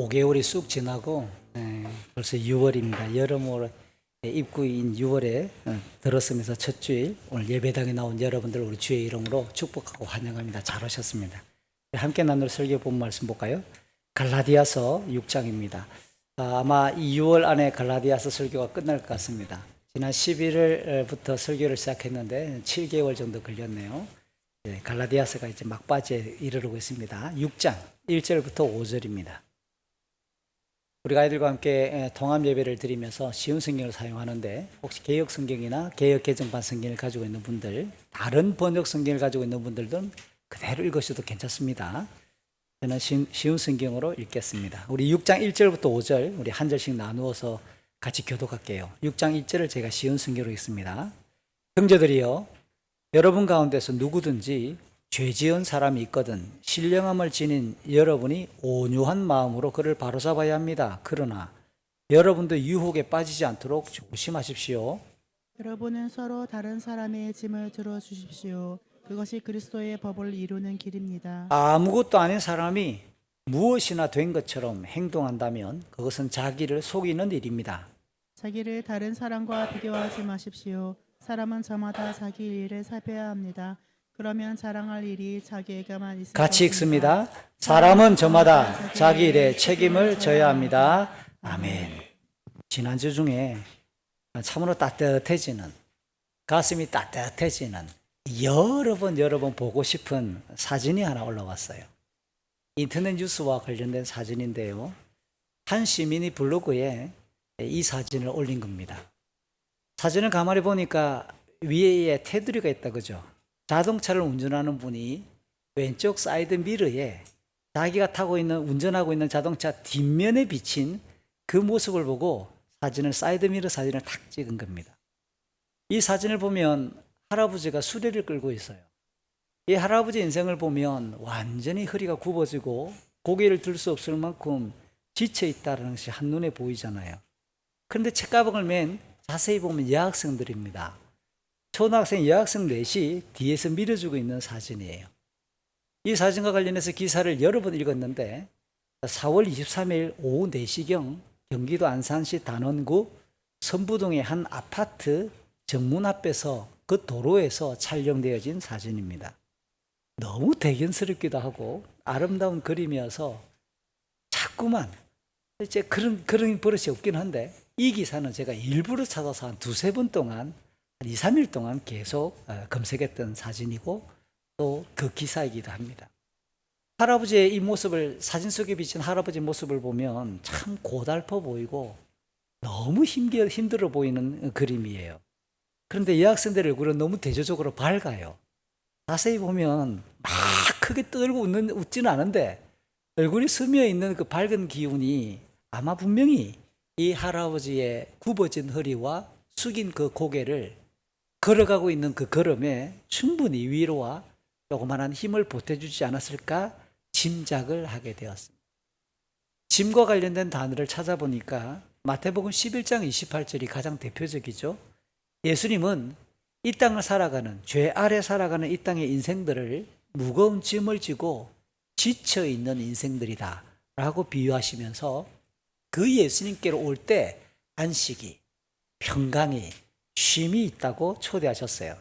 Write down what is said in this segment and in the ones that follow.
5개월이 쑥 지나고 벌써 6월입니다. 여름으로 입구인 6월에 들었으면서 첫 주일 오늘 예배당에 나온 여러분들 우리 주의 이름으로 축복하고 환영합니다. 잘 오셨습니다. 함께 나눌 설교 본 말씀 볼까요? 갈라디아서 6장입니다. 아마 이 6월 안에 갈라디아서 설교가 끝날 것 같습니다. 지난 11월부터 설교를 시작했는데 7개월 정도 걸렸네요. 갈라디아서가 이제 막바지에 이르르고 있습니다. 6장 1절부터 5절입니다. 우리가 아이들과 함께 통합 예배를 드리면서 쉬운 성경을 사용하는데 혹시 개역 성경이나 개역 개정판 성경을 가지고 있는 분들, 다른 번역 성경을 가지고 있는 분들은 그대로 읽으셔도 괜찮습니다. 저는 쉬운 성경으로 읽겠습니다. 우리 6장 1절부터 5절 우리 한 절씩 나누어서 같이 교독할게요. 6장 1절을 제가 쉬운 성경으로 읽습니다. 형제들이여, 여러분 가운데서 누구든지 죄 지은 사람이 있거든 신령함을 지닌 여러분이 온유한 마음으로 그를 바로잡아야 합니다. 그러나 여러분도 유혹에 빠지지 않도록 조심하십시오. 여러분은 서로 다른 사람의 짐을 들어주십시오. 그것이 그리스도의 법을 이루는 길입니다. 아무것도 아닌 사람이 무엇이나 된 것처럼 행동한다면 그것은 자기를 속이는 일입니다. 자기를 다른 사람과 비교하지 마십시오. 사람은 저마다 자기 일을 살펴야 합니다. 그러면 자랑할 일이 자기에게만 있을 같이 것입니다. 읽습니다. 사람은 저마다 자기 일에 책임을 져야 합니다. 아멘. 지난주 중에 참으로 따뜻해지는, 가슴이 따뜻해지는 여러 번 보고 싶은 사진이 하나 올라왔어요. 인터넷 뉴스와 관련된 사진인데요. 한 시민이 블로그에 이 사진을 올린 겁니다. 사진을 가만히 보니까 위에 테두리가 있다, 그죠? 자동차를 운전하는 분이 왼쪽 사이드 미러에 자기가 운전하고 있는 자동차 뒷면에 비친 그 모습을 보고 사이드 미러 사진을 탁 찍은 겁니다. 이 사진을 보면 할아버지가 수레를 끌고 있어요. 이 할아버지 인생을 보면 완전히 허리가 굽어지고 고개를 들 수 없을 만큼 지쳐 있다는 것이 한눈에 보이잖아요. 그런데 책가방을 맨 자세히 보면 여학생들입니다. 초등학생 여학생 넷이 뒤에서 밀어주고 있는 사진이에요. 이 사진과 관련해서 기사를 여러 번 읽었는데 4월 23일 오후 4시경 경기도 안산시 단원구 선부동의 한 아파트 정문 앞에서 그 도로에서 촬영되어진 사진입니다. 너무 대견스럽기도 하고 아름다운 그림이어서 자꾸만 이제 그런 버릇이 없긴 한데 이 기사는 제가 일부러 찾아서 한 2-3번 동안 한 2-3일 동안 계속 검색했던 사진이고 또 그 기사이기도 합니다. 할아버지의 이 모습을, 사진 속에 비친 할아버지 모습을 보면 참 고달퍼 보이고 너무 힘들어 보이는 그림이에요. 그런데 여학생들 얼굴은 너무 대조적으로 밝아요. 자세히 보면 막 크게 떨고 웃지는 않은데 얼굴이 스며 있는 그 밝은 기운이 아마 분명히 이 할아버지의 굽어진 허리와 숙인 그 고개를 걸어가고 있는 그 걸음에 충분히 위로와 조그만한 힘을 보태주지 않았을까 짐작을 하게 되었습니다. 짐과 관련된 단어를 찾아보니까 마태복음 11장 28절이 가장 대표적이죠. 예수님은 이 땅을 살아가는, 죄 아래 살아가는 이 땅의 인생들을 무거운 짐을 지고 지쳐있는 인생들이다 라고 비유하시면서 그 예수님께로 올 때 안식이, 평강이, 쉼이 있다고 초대하셨어요.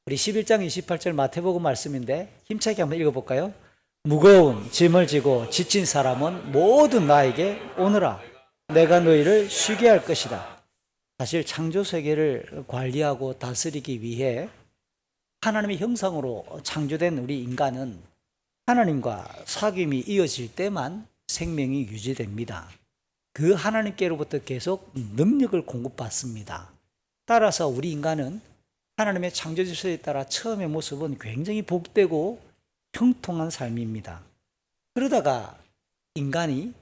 우리 11장 28절 마태복음 말씀인데 힘차게 한번 읽어볼까요? 무거운 짐을 지고 지친 사람은 모두 나에게 오너라. 내가 너희를 쉬게 할 것이다. 사실 창조 세계를 관리하고 다스리기 위해 하나님의 형상으로 창조된 우리 인간은 하나님과 사귐이 이어질 때만 생명이 유지됩니다. 그 하나님께로부터 계속 능력을 공급받습니다. 따라서 우리 인간은 하나님의 창조 질서에 따라 처음의 모습은 굉장히 복되고 형통한 삶입니다. 그러다가 인간이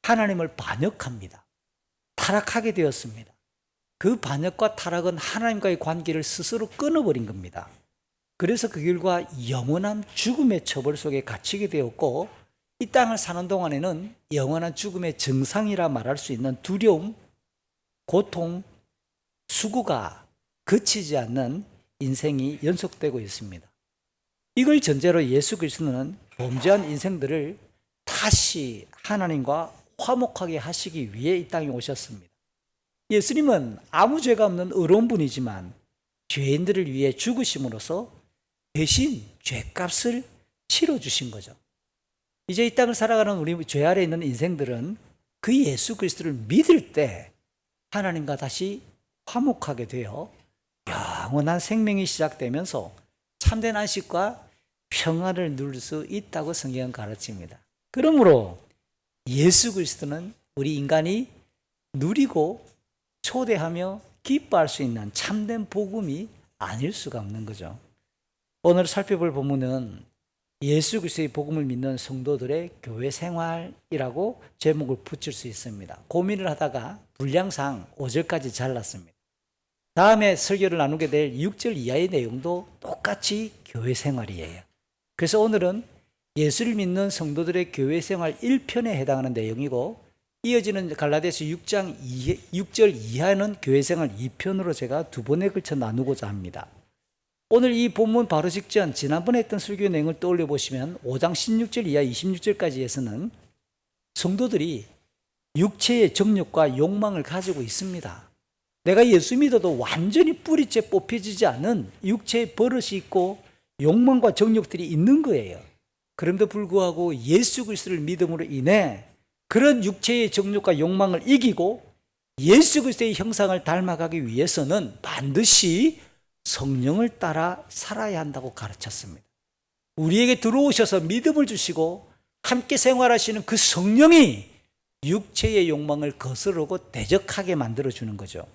하나님을 반역합니다. 타락하게 되었습니다. 그 반역과 타락은 하나님과의 관계를 스스로 끊어버린 겁니다. 그래서 그 결과 영원한 죽음의 처벌 속에 갇히게 되었고 이 땅을 사는 동안에는 영원한 죽음의 정상이라 말할 수 있는 두려움, 고통, 수고가 그치지 않는 인생이 연속되고 있습니다. 이걸 전제로 예수 그리스도는 범죄한 인생들을 다시 하나님과 화목하게 하시기 위해 이 땅에 오셨습니다. 예수님은 아무 죄가 없는 의로운 분이지만 죄인들을 위해 죽으심으로써 대신 죄값을 치러주신 거죠. 이제 이 땅을 살아가는 우리 죄 아래 있는 인생들은 그 예수 그리스도를 믿을 때 하나님과 다시 화목하게 되어 영원한 생명이 시작되면서 참된 안식과 평안을 누릴 수 있다고 성경은 가르칩니다. 그러므로 예수 그리스도는 우리 인간이 누리고 초대하며 기뻐할 수 있는 참된 복음이 아닐 수가 없는 거죠. 오늘 살펴볼 본문은 예수 그리스도의 복음을 믿는 성도들의 교회 생활이라고 제목을 붙일 수 있습니다. 고민을 하다가 분량상 5절까지 잘랐습니다. 다음에 설교를 나누게 될 6절 이하의 내용도 똑같이 교회 생활이에요. 그래서 오늘은 예수를 믿는 성도들의 교회 생활 1편에 해당하는 내용이고, 이어지는 갈라디아서 6절 이하는 교회 생활 2편으로 제가 두 번에 걸쳐 나누고자 합니다. 오늘 이 본문 바로 직전 지난번에 했던 설교 내용을 떠올려 보시면 5장 16절 이하 26절까지에서는 성도들이 육체의 정욕과 욕망을 가지고 있습니다. 내가 예수 믿어도 완전히 뿌리째 뽑혀지지 않은 육체의 버릇이 있고 욕망과 정욕들이 있는 거예요. 그럼에도 불구하고 예수 그리스도를 믿음으로 인해 그런 육체의 정욕과 욕망을 이기고 예수 그리스도의 형상을 닮아가기 위해서는 반드시 성령을 따라 살아야 한다고 가르쳤습니다. 우리에게 들어오셔서 믿음을 주시고 함께 생활하시는 그 성령이 육체의 욕망을 거스르고 대적하게 만들어주는 거죠.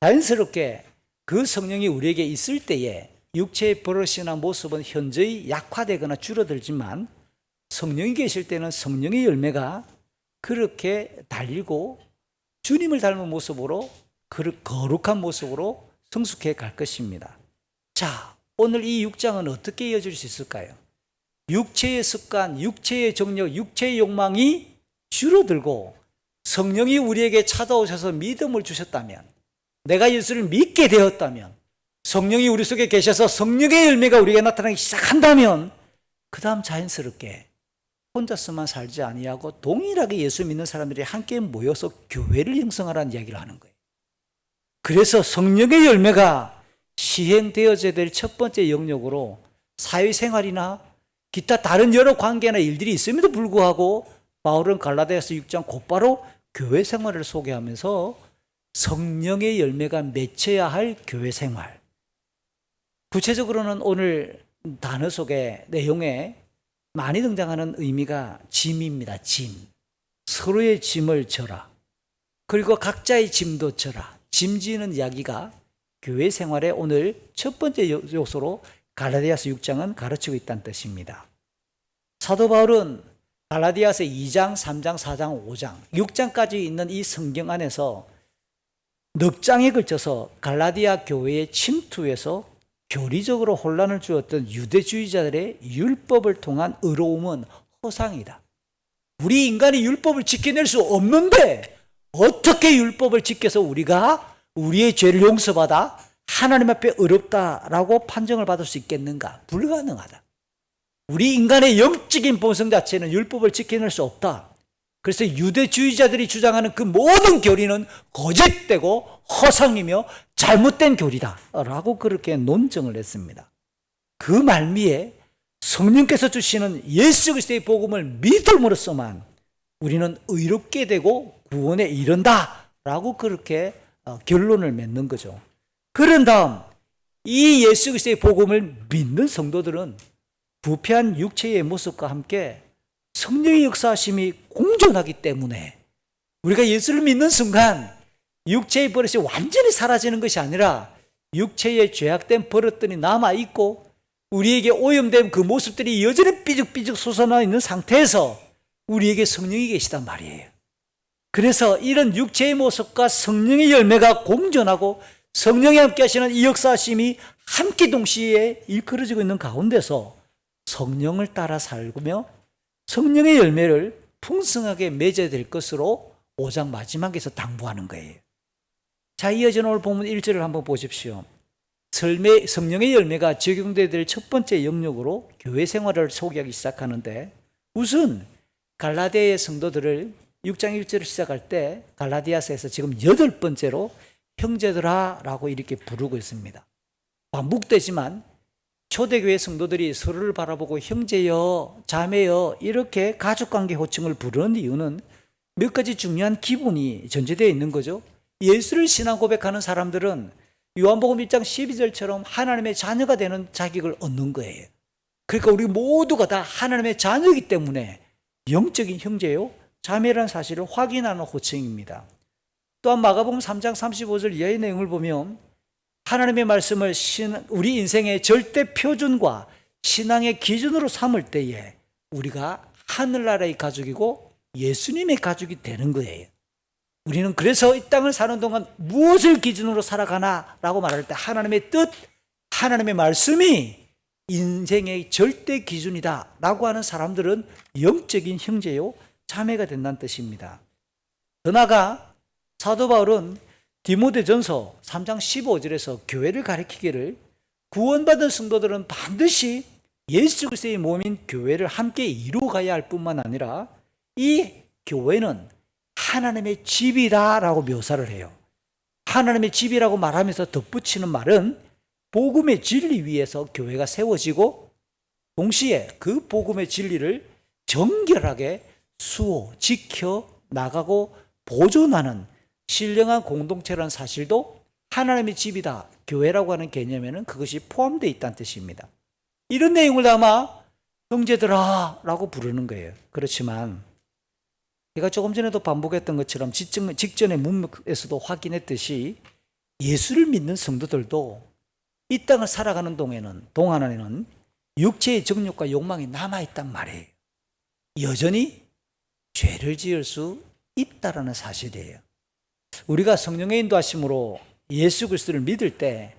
자연스럽게 그 성령이 우리에게 있을 때에 육체의 버릇이나 모습은 현저히 약화되거나 줄어들지만 성령이 계실 때는 성령의 열매가 그렇게 달리고 주님을 닮은 모습으로, 거룩한 모습으로 성숙해 갈 것입니다. 자, 오늘 이 6장은 어떻게 이어질 수 있을까요? 육체의 습관, 육체의 정욕, 육체의 욕망이 줄어들고 성령이 우리에게 찾아오셔서 믿음을 주셨다면, 내가 예수를 믿게 되었다면, 성령이 우리 속에 계셔서 성령의 열매가 우리에게 나타나기 시작한다면 그 다음 자연스럽게 혼자서만 살지 아니하고 동일하게 예수 믿는 사람들이 함께 모여서 교회를 형성하라는 이야기를 하는 거예요. 그래서 성령의 열매가 시행되어져야 될 첫 번째 영역으로 사회생활이나 기타 다른 여러 관계나 일들이 있음에도 불구하고 바울은 갈라디아서 6장 곧바로 교회 생활을 소개하면서 성령의 열매가 맺혀야 할 교회 생활, 구체적으로는 오늘 단어 속에 내용에 많이 등장하는 의미가 짐입니다. 짐. 서로의 짐을 져라. 그리고 각자의 짐도 져라. 짐지는 이야기가 교회 생활의 오늘 첫 번째 요소로 갈라디아서 6장은 가르치고 있다는 뜻입니다. 사도 바울은 갈라디아서 2장, 3장, 4장, 5장, 6장까지 있는 이 성경 안에서 넉 장에 걸쳐서 갈라디아 교회의 침투에서 교리적으로 혼란을 주었던 유대주의자들의 율법을 통한 의로움은 허상이다. 우리 인간이 율법을 지켜낼 수 없는데 어떻게 율법을 지켜서 우리가 우리의 죄를 용서받아 하나님 앞에 의롭다라고 판정을 받을 수 있겠는가? 불가능하다. 우리 인간의 영적인 본성 자체는 율법을 지켜낼 수 없다. 그래서 유대주의자들이 주장하는 그 모든 교리는 거짓되고 허상이며 잘못된 교리다 라고 그렇게 논증을 했습니다. 그 말미에 성령께서 주시는 예수 그리스도의 복음을 믿음으로써만 우리는 의롭게 되고 구원에 이른다 라고 그렇게 결론을 맺는 거죠. 그런 다음 이 예수 그리스도의 복음을 믿는 성도들은 부패한 육체의 모습과 함께 성령의 역사하심이 공존하기 때문에 우리가 예수를 믿는 순간 육체의 버릇이 완전히 사라지는 것이 아니라 육체의 죄악된 버릇들이 남아있고 우리에게 오염된 그 모습들이 여전히 삐죽삐죽 솟아나 있는 상태에서 우리에게 성령이 계시단 말이에요. 그래서 이런 육체의 모습과 성령의 열매가 공존하고 성령이 함께 하시는 이 역사하심이 함께 동시에 일컬어지고 있는 가운데서 성령을 따라 살며 성령의 열매를 풍성하게 맺어야 될 것으로 5장 마지막에서 당부하는 거예요. 자, 이어지는 오늘 본문 1절을 한번 보십시오. 성령의 열매가 적용되어야 될 첫 번째 영역으로 교회 생활을 소개하기 시작하는데, 우선 갈라디아의 성도들을 6장 1절을 시작할 때 갈라디아서에서 지금 8번째로 형제들아 라고 이렇게 부르고 있습니다. 반복되지만 초대교회 성도들이 서로를 바라보고 형제여, 자매여 이렇게 가족관계 호칭을 부르는 이유는 몇 가지 중요한 기본이 전제되어 있는 거죠. 예수를 신앙 고백하는 사람들은 요한복음 1장 12절처럼 하나님의 자녀가 되는 자격을 얻는 거예요. 그러니까 우리 모두가 다 하나님의 자녀이기 때문에 영적인 형제요, 자매라는 사실을 확인하는 호칭입니다. 또한 마가복음 3장 35절 이하의 내용을 보면 하나님의 말씀을 우리 인생의 절대 표준과 신앙의 기준으로 삼을 때에 우리가 하늘나라의 가족이고 예수님의 가족이 되는 거예요. 우리는 그래서 이 땅을 사는 동안 무엇을 기준으로 살아가나라고 말할 때 하나님의 뜻, 하나님의 말씀이 인생의 절대 기준이다 라고 하는 사람들은 영적인 형제요, 자매가 된다는 뜻입니다. 더 나아가 사도 바울은 디모데전서 3장 15절에서 교회를 가리키기를 구원받은 성도들은 반드시 예수 그리스도의 몸인 교회를 함께 이루어가야 할 뿐만 아니라 이 교회는 하나님의 집이다 라고 묘사를 해요. 하나님의 집이라고 말하면서 덧붙이는 말은 복음의 진리 위에서 교회가 세워지고 동시에 그 복음의 진리를 정결하게 수호, 지켜 나가고 보존하는 신령한 공동체라는 사실도 하나님의 집이다, 교회라고 하는 개념에는 그것이 포함되어 있다는 뜻입니다. 이런 내용을 담아 형제들아 라고 부르는 거예요. 그렇지만 제가 조금 전에도 반복했던 것처럼 직전의 문맥에서도 확인했듯이 예수를 믿는 성도들도 이 땅을 살아가는 동안에는 육체의 정욕과 욕망이 남아있단 말이에요. 여전히 죄를 지을 수 있다라는 사실이에요. 우리가 성령의 인도하심으로 예수 그리스도를 믿을 때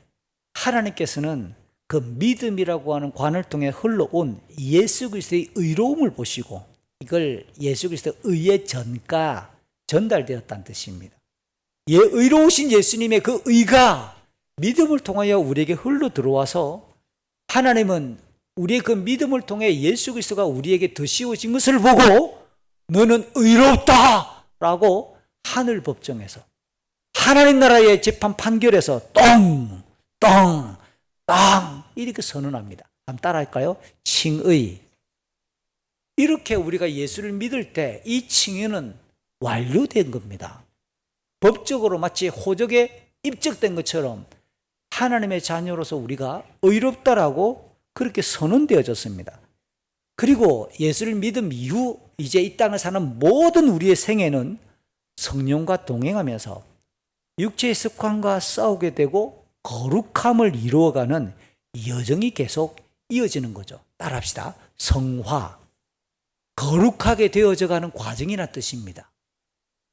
하나님께서는 그 믿음이라고 하는 관을 통해 흘러온 예수 그리스도의 의로움을 보시고 이걸 예수 그리스도의 의의 전가, 전달되었다는 뜻입니다. 의로우신 예수님의 그 의가 믿음을 통하여 우리에게 흘러 들어와서 하나님은 우리의 그 믿음을 통해 예수 그리스도가 우리에게 더 씌워진 것을 보고 너는 의롭다 라고 하늘 법정에서 하나님 나라의 재판 판결에서 똥 이렇게 선언합니다. 한번 따라할까요? 칭의. 이렇게 우리가 예수를 믿을 때 이 칭의는 완료된 겁니다. 법적으로 마치 호적에 입적된 것처럼 하나님의 자녀로서 우리가 의롭다라고 그렇게 선언되어졌습니다. 그리고 예수를 믿은 이후 이제 이 땅을 사는 모든 우리의 생애는 성령과 동행하면서 육체의 습관과 싸우게 되고 거룩함을 이루어가는 여정이 계속 이어지는 거죠. 따라합시다. 성화. 거룩하게 되어져가는 과정이라는 뜻입니다.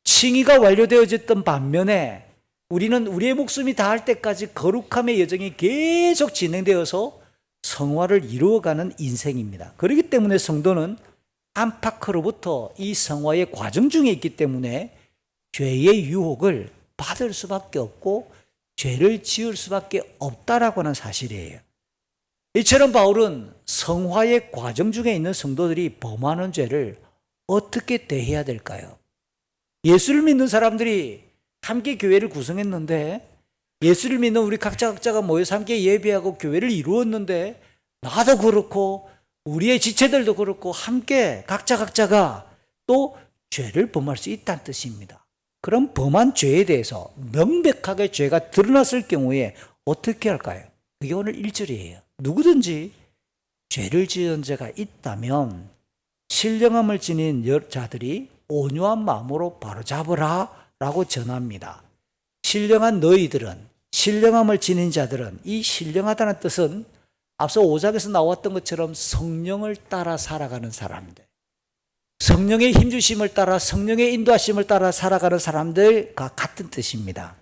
칭의가 완료되어졌던 반면에 우리는 우리의 목숨이 다할 때까지 거룩함의 여정이 계속 진행되어서 성화를 이루어가는 인생입니다. 그렇기 때문에 성도는 안팎으로부터 이 성화의 과정 중에 있기 때문에 죄의 유혹을 받을 수밖에 없고 죄를 지을 수밖에 없다라고 하는 사실이에요. 이처럼 바울은 성화의 과정 중에 있는 성도들이 범하는 죄를 어떻게 대해야 될까요? 예수를 믿는 사람들이 함께 교회를 구성했는데 예수를 믿는 우리 각자가 모여서 함께 예배하고 교회를 이루었는데 나도 그렇고 우리의 지체들도 그렇고 함께 각자가 또 죄를 범할 수 있다는 뜻입니다. 그럼 범한 죄에 대해서 명백하게 죄가 드러났을 경우에 어떻게 할까요? 그게 오늘 1절이에요. 누구든지 죄를 지은 자가 있다면 신령함을 지닌 자들이 온유한 마음으로 바로잡으라 라고 전합니다. 신령한 너희들은, 신령함을 지닌 자들은, 이 신령하다는 뜻은 앞서 5장에서 나왔던 것처럼 성령을 따라 살아가는 사람들, 성령의 힘주심을 따라, 성령의 인도하심을 따라 살아가는 사람들과 같은 뜻입니다.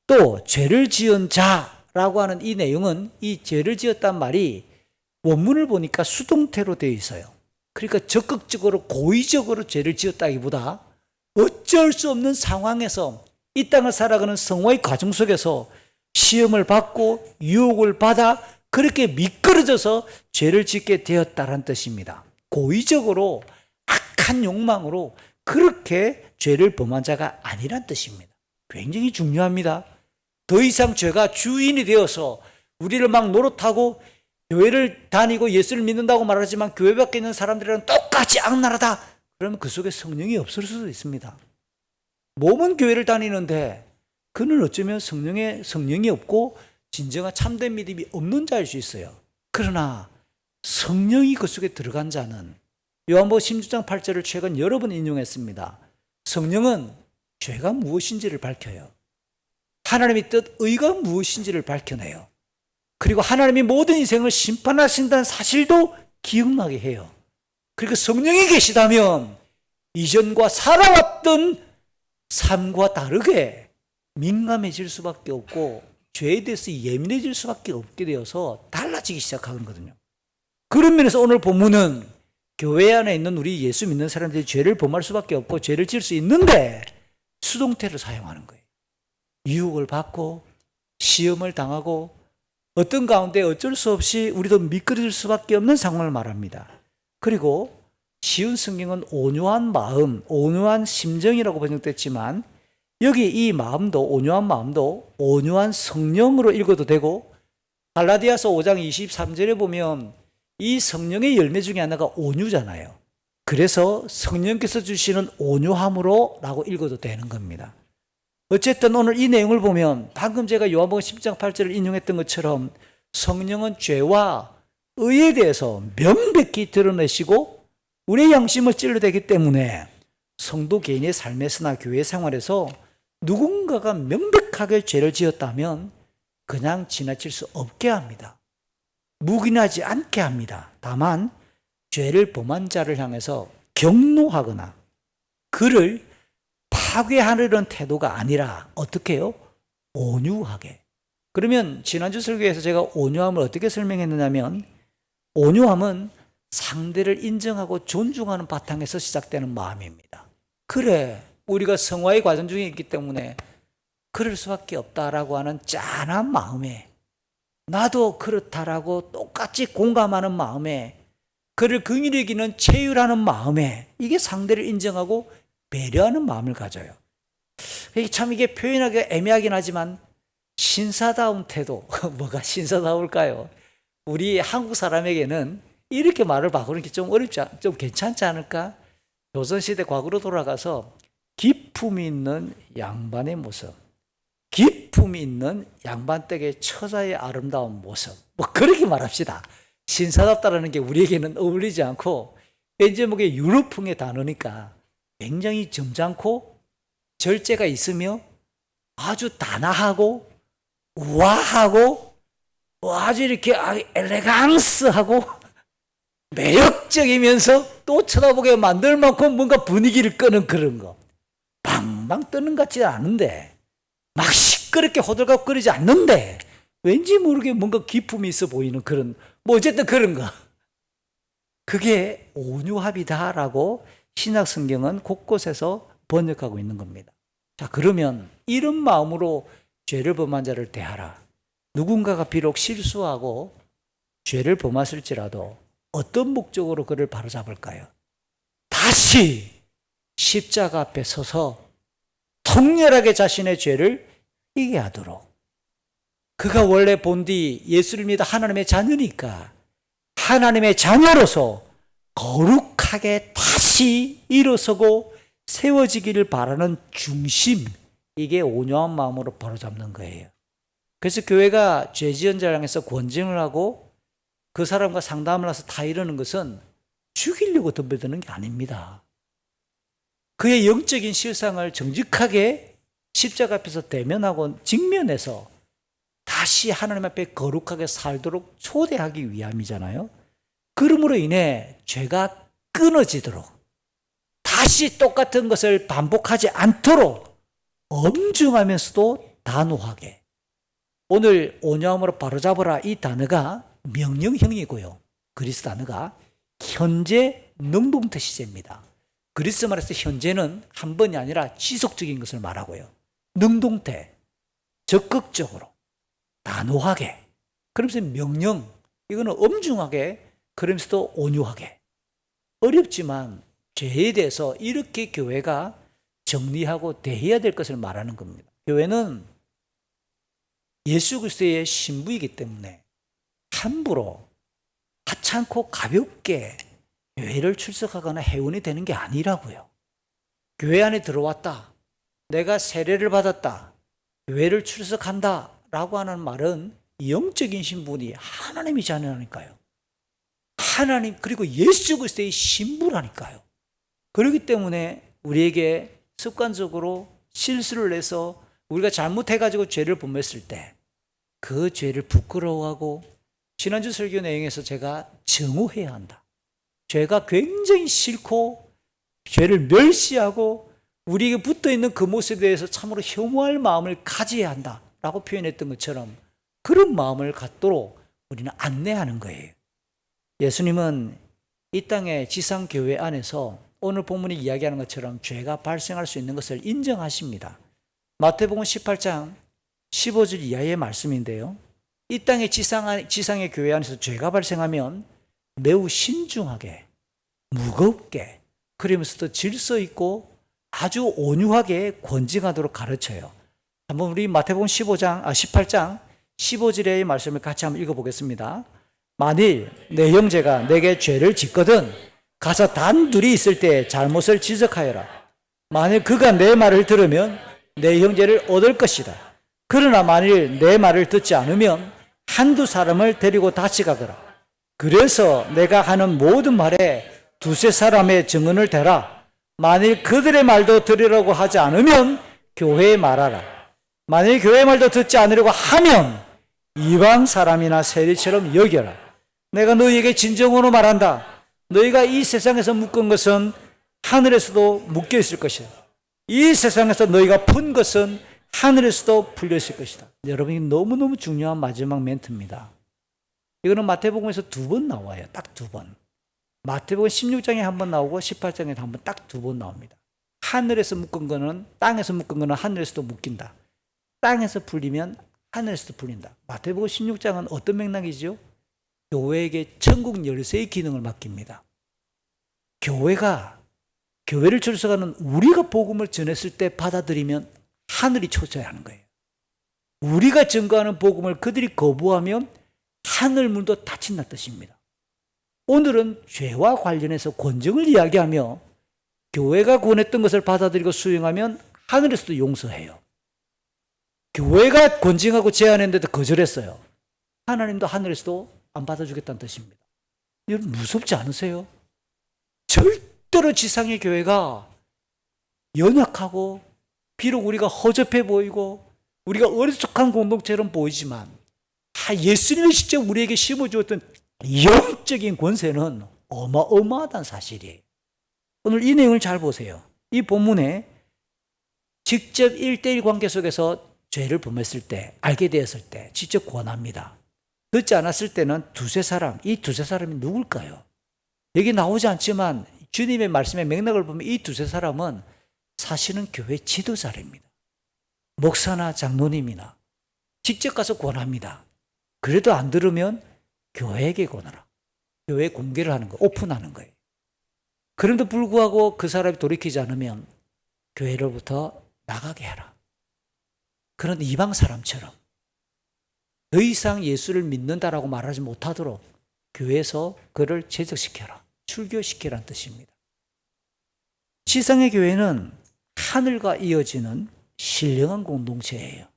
또 죄를 지은 자라고 하는 이 내용은 이 죄를 지었단 말이 원문을 보니까 수동태로 되어 있어요. 그러니까 적극적으로 고의적으로 죄를 지었다기보다 어쩔 수 없는 상황에서 이 땅을 살아가는 성화의 과정 속에서 시험을 받고 유혹을 받아 그렇게 미끄러져서 죄를 짓게 되었다는 뜻입니다. 고의적으로 악한 욕망으로 그렇게 죄를 범한 자가 아니란 뜻입니다. 굉장히 중요합니다. 더 이상 죄가 주인이 되어서 우리를 막 노릇하고 교회를 다니고 예수를 믿는다고 말하지만 교회 밖에 있는 사람들이랑 똑같이 악랄하다. 그러면 그 속에 성령이 없을 수도 있습니다. 몸은 교회를 다니는데 그는 어쩌면 성령이 없고 진정한 참된 믿음이 없는 자일 수 있어요. 그러나 성령이 그 속에 들어간 자는 요한복음 16장 8절을 최근 여러 번 인용했습니다. 성령은 죄가 무엇인지를 밝혀요. 하나님의 뜻, 의가 무엇인지를 밝혀내요. 그리고 하나님이 모든 인생을 심판하신다는 사실도 기억나게 해요. 그리고 성령이 계시다면 이전과 살아왔던 삶과 다르게 민감해질 수밖에 없고 죄에 대해서 예민해질 수밖에 없게 되어서 달라지기 시작하거든요. 그런 면에서 오늘 본문은 교회 안에 있는 우리 예수 믿는 사람들이 죄를 범할 수밖에 없고 죄를 지을 수 있는데 수동태를 사용하는 거예요. 유혹을 받고 시험을 당하고 어떤 가운데 어쩔 수 없이 우리도 미끄러질 수밖에 없는 상황을 말합니다. 그리고 쉬운 성경은 온유한 마음, 온유한 심정이라고 번역됐지만 여기 이 마음도 온유한 마음도 온유한 성령으로 읽어도 되고 갈라디아서 5장 23절에 보면 이 성령의 열매 중에 하나가 온유잖아요. 그래서 성령께서 주시는 온유함으로 라고 읽어도 되는 겁니다. 어쨌든 오늘 이 내용을 보면 방금 제가 요한복음 10장 8절을 인용했던 것처럼 성령은 죄와 의에 대해서 명백히 드러내시고 우리의 양심을 찔러대기 때문에 성도 개인의 삶에서나 교회 생활에서 누군가가 명백하게 죄를 지었다면 그냥 지나칠 수 없게 합니다. 묵인하지 않게 합니다. 다만 죄를 범한 자를 향해서 경노하거나 그를 파괴하려는 태도가 아니라 어떻게 해요? 온유하게. 그러면 지난주 설교에서 제가 온유함을 어떻게 설명했느냐면 온유함은 상대를 인정하고 존중하는 바탕에서 시작되는 마음입니다. 그래, 우리가 성화의 과정 중에 있기 때문에 그럴 수밖에 없다라고 하는 짠한 마음에 나도 그렇다라고 똑같이 공감하는 마음에 그를 긍휼히 여기는 체휼하는 마음에 이게 상대를 인정하고 배려하는 마음을 가져요. 참 이게 표현하기가 애매하긴 하지만 신사다운 태도, 뭐가 신사다울까요? 우리 한국 사람에게는 이렇게 말을 바꾸는 게 좀 좀 괜찮지 않을까? 조선시대 과거로 돌아가서 기품이 있는 양반의 모습, 기품이 있는 양반댁의 처자의 아름다운 모습, 뭐 그렇게 말합시다. 신사답다라는 게 우리에게는 어울리지 않고 왠지 뭐게 유럽풍의 단어니까 굉장히 점잖고 절제가 있으며 아주 단아하고 우아하고 아주 이렇게 엘레강스하고 매력적이면서 또 쳐다보게 만들 만큼 뭔가 분위기를 끄는 그런 거. 방방 뜨는 것 같지 않은데 막 시끄럽게 호들갑거리지 않는데 왠지 모르게 뭔가 기품이 있어 보이는 그런 뭐 어쨌든 그런 거. 그게 온유합이다라고 신약 성경은 곳곳에서 번역하고 있는 겁니다. 자, 그러면 이런 마음으로 죄를 범한 자를 대하라. 누군가가 비록 실수하고 죄를 범했을지라도 어떤 목적으로 그를 바로잡을까요? 다시 십자가 앞에 서서 통렬하게 자신의 죄를 회개하도록. 그가 원래 본디 예수를 믿어 하나님의 자녀니까 하나님의 자녀로서 거룩하게 다시 일어서고 세워지기를 바라는 중심, 이게 온유한 마음으로 바로잡는 거예요. 그래서 교회가 죄 지은 자를 향해서 권징을 하고 그 사람과 상담을 해서 다 이러는 것은 죽이려고 덤벼드는 게 아닙니다. 그의 영적인 실상을 정직하게 십자가 앞에서 대면하고 직면해서 다시 하나님 앞에 거룩하게 살도록 초대하기 위함이잖아요. 그러므로 인해 죄가 끊어지도록 다시 똑같은 것을 반복하지 않도록 엄중하면서도 단호하게. 오늘 온유함으로 바로잡으라 이 단어가 명령형이고요. 그리스 단어가 현재 능동태 시제입니다. 그리스 말에서 현재는 한 번이 아니라 지속적인 것을 말하고요. 능동태, 적극적으로, 단호하게. 그러면서 명령, 이거는 엄중하게, 그러면서도 온유하게. 어렵지만 죄에 대해서 이렇게 교회가 정리하고 대해야 될 것을 말하는 겁니다. 교회는 예수 그리스도의 신부이기 때문에 함부로 하찮고 가볍게 교회를 출석하거나 회원이 되는 게 아니라고요. 교회 안에 들어왔다, 내가 세례를 받았다, 교회를 출석한다 라고 하는 말은 영적인 신분이 하나님이 자녀라니까요. 하나님, 그리고 예수 그리스도의 신부라니까요. 그렇기 때문에 우리에게 습관적으로 실수를 해서 우리가 잘못해가지고 죄를 범했을 때 그 죄를 부끄러워하고, 지난주 설교 내용에서 제가 증오해야 한다, 죄가 굉장히 싫고 죄를 멸시하고 우리에게 붙어있는 그 모습에 대해서 참으로 혐오할 마음을 가져야 한다라고 표현했던 것처럼 그런 마음을 갖도록 우리는 안내하는 거예요. 예수님은 이 땅의 지상교회 안에서 오늘 본문이 이야기하는 것처럼 죄가 발생할 수 있는 것을 인정하십니다. 마태복음 18장 15절 이하의 말씀인데요, 이 땅의 지상의 교회 안에서 죄가 발생하면 매우 신중하게, 무겁게, 그러면서도 질서 있고 아주 온유하게 권징하도록 가르쳐요. 한번 우리 마태복음 18장 15절의 말씀을 같이 한번 읽어보겠습니다. 만일 내 형제가 내게 죄를 짓거든 가서 단둘이 있을 때 잘못을 지적하여라. 만일 그가 내 말을 들으면 내 형제를 얻을 것이다. 그러나 만일 내 말을 듣지 않으면 한두 사람을 데리고 같이 가거라. 그래서 내가 하는 모든 말에 두세 사람의 증언을 대라. 만일 그들의 말도 들으려고 하지 않으면 교회에 말하라. 만일 교회 말도 듣지 않으려고 하면 이방 사람이나 세리처럼 여겨라. 내가 너희에게 진정으로 말한다. 너희가 이 세상에서 묶은 것은 하늘에서도 묶여 있을 것이다. 이 세상에서 너희가 푼 것은 하늘에서도 풀려 있을 것이다. 여러분이 너무너무 중요한 마지막 멘트입니다. 이거는 마태복음에서 2번 나와요. 딱 2번. 마태복음 16장에 한 번 나오고 18장에 한 번, 딱 2번 나옵니다. 하늘에서 묶은 거는, 땅에서 묶은 거는 하늘에서도 묶인다. 땅에서 풀리면 하늘에서도 풀린다. 마태복음 16장은 어떤 맥락이죠? 교회에게 천국 열쇠의 기능을 맡깁니다. 교회를 출석하는 우리가 복음을 전했을 때 받아들이면 하늘이 초조해하는 거예요. 우리가 증거하는 복음을 그들이 거부하면 하늘문도 닫힌다는 뜻입니다. 오늘은 죄와 관련해서 권증을 이야기하며 교회가 권했던 것을 받아들이고 수용하면 하늘에서도 용서해요. 교회가 권징하고 제안했는데도 거절했어요. 하나님도 하늘에서도 안 받아주겠다는 뜻입니다. 여러분 무섭지 않으세요? 절대로 지상의 교회가 연약하고 비록 우리가 허접해 보이고 우리가 어리숙한 공동체로 보이지만 예수님이 직접 우리에게 심어주었던 영적인 권세는 어마어마하다는 사실이에요. 오늘 이 내용을 잘 보세요. 이 본문에 직접 1대1 관계 속에서 죄를 범했을 때, 알게 되었을 때 직접 권합니다. 듣지 않았을 때는 두세 사람, 이 두세 사람이 누굴까요? 여기 나오지 않지만 주님의 말씀의 맥락을 보면 이 두세 사람은 사실은 교회 지도자입니다. 목사나 장로님이나 직접 가서 권합니다. 그래도 안 들으면 교회에게 권하라. 교회에 공개를 하는 거, 오픈하는 거예요. 그런데도 불구하고 그 사람이 돌이키지 않으면 교회로부터 나가게 하라. 그런 이방 사람처럼 더 이상 예수를 믿는다라고 말하지 못하도록 교회에서 그를 제적시켜라, 출교시키라는 뜻입니다. 지상의 교회는 하늘과 이어지는 신령한 공동체예요.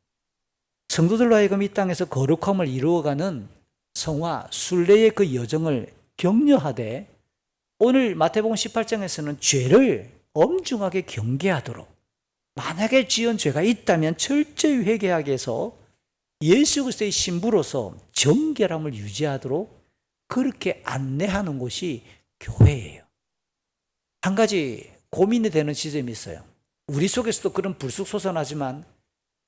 성도들로 하여금 이 땅에서 거룩함을 이루어가는 성화, 순례의 그 여정을 격려하되 오늘 마태복음 18장에서는 죄를 엄중하게 경계하도록, 만약에 지은 죄가 있다면 철저히 회개하게 해서 예수 그리스도의 신부로서 정결함을 유지하도록 그렇게 안내하는 곳이 교회예요. 한 가지 고민이 되는 지점이 있어요. 우리 속에서도 그런 불쑥 솟아나지만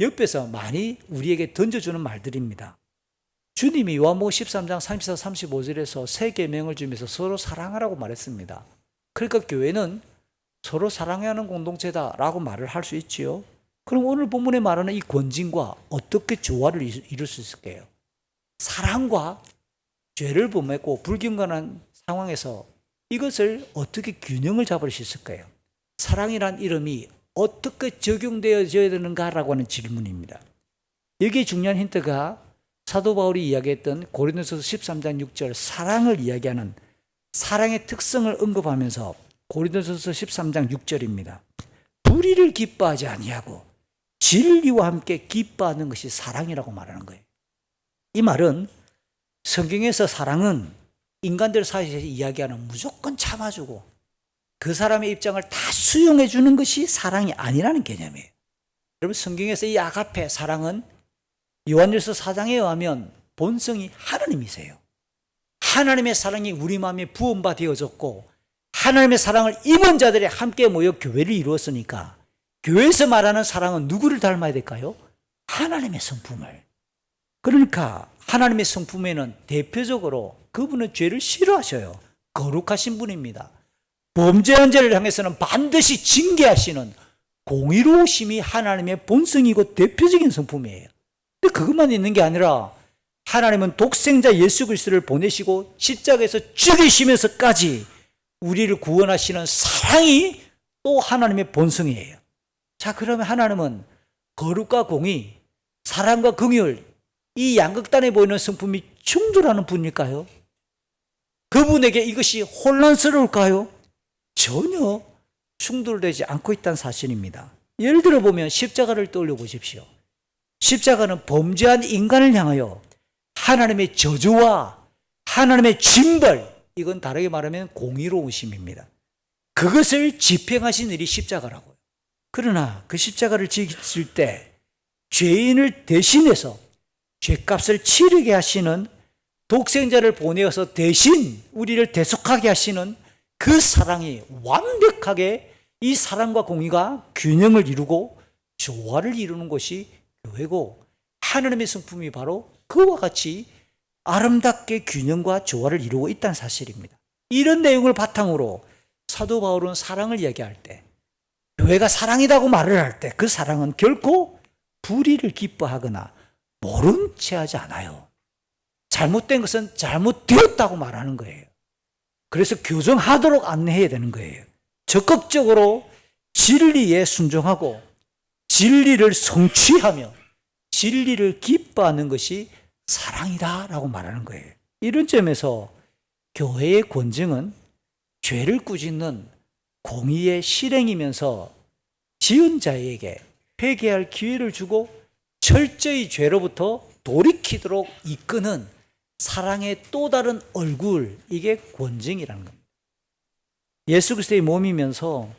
옆에서 많이 우리에게 던져주는 말들입니다. 주님이 요한복음 13장 34, 35절에서 새 계명을 주면서 서로 사랑하라고 말했습니다. 그러니까 교회는 서로 사랑해야 하는 공동체다라고 말을 할 수 있지요. 그럼 오늘 본문에 말하는 이 권징과 어떻게 조화를 이룰 수 있을까요? 사랑과 죄를 범했고 불경건한 상황에서 이것을 어떻게 균형을 잡을 수 있을까요? 사랑이란 이름이 어떻게 적용되어져야 되는가라고 하는 질문입니다. 여기에 중요한 힌트가 사도 바울이 이야기했던 고린도서서 13장 6절 사랑을 이야기하는 사랑의 특성을 언급하면서 고린도서서 13장 6절입니다. 불의를 기뻐하지 아니하고 진리와 함께 기뻐하는 것이 사랑이라고 말하는 거예요. 이 말은 성경에서 사랑은 인간들 사이에서 이야기하는 무조건 참아주고 그 사람의 입장을 다 수용해 주는 것이 사랑이 아니라는 개념이에요. 여러분 성경에서 이 아가페 사랑은 요한일서 4장에 의하면 본성이 하나님이세요. 하나님의 사랑이 우리 마음에 부음바 되어졌고 하나님의 사랑을 입은 자들이 함께 모여 교회를 이루었으니까 교회에서 말하는 사랑은 누구를 닮아야 될까요? 하나님의 성품을. 그러니까 하나님의 성품에는 대표적으로 그분은 죄를 싫어하셔요. 거룩하신 분입니다. 범죄한 자를 향해서는 반드시 징계하시는 공의로우심이 하나님의 본성이고 대표적인 성품이에요. 근데 그것만 있는 게 아니라 하나님은 독생자 예수 그리스도를 보내시고 십자가에서 죽이시면서까지 우리를 구원하시는 사랑이 또 하나님의 본성이에요. 자, 그러면 하나님은 거룩과 공의, 사랑과 긍휼, 이 양극단에 보이는 성품이 충돌하는 분일까요? 그분에게 이것이 혼란스러울까요? 전혀 충돌되지 않고 있다는 사실입니다. 예를 들어 보면 십자가를 떠올려 보십시오. 십자가는 범죄한 인간을 향하여 하나님의 저주와 하나님의 징벌, 이건 다르게 말하면 공의로우심입니다. 그것을 집행하신 일이 십자가라고요. 그러나 그 십자가를 지실 때 죄인을 대신해서 죄값을 치르게 하시는 독생자를 보내어서 대신 우리를 대속하게 하시는 그 사랑이 완벽하게 이 사랑과 공의가 균형을 이루고 조화를 이루는 것이 교회고 하나님의 성품이 바로 그와 같이 아름답게 균형과 조화를 이루고 있다는 사실입니다. 이런 내용을 바탕으로 사도 바울은 사랑을 이야기할 때 교회가 사랑이라고 말을 할 때 그 사랑은 결코 불의를 기뻐하거나 모른 채 하지 않아요. 잘못된 것은 잘못되었다고 말하는 거예요. 그래서 교정하도록 안내해야 되는 거예요. 적극적으로 진리에 순종하고 진리를 성취하며 진리를 기뻐하는 것이 사랑이다라고 말하는 거예요. 이런 점에서 교회의 권징은 죄를 꾸짖는 공의의 실행이면서 지은 자에게 회개할 기회를 주고 철저히 죄로부터 돌이키도록 이끄는 사랑의 또 다른 얼굴, 이게 권징이라는 겁니다. 예수 그리스도의 몸이면서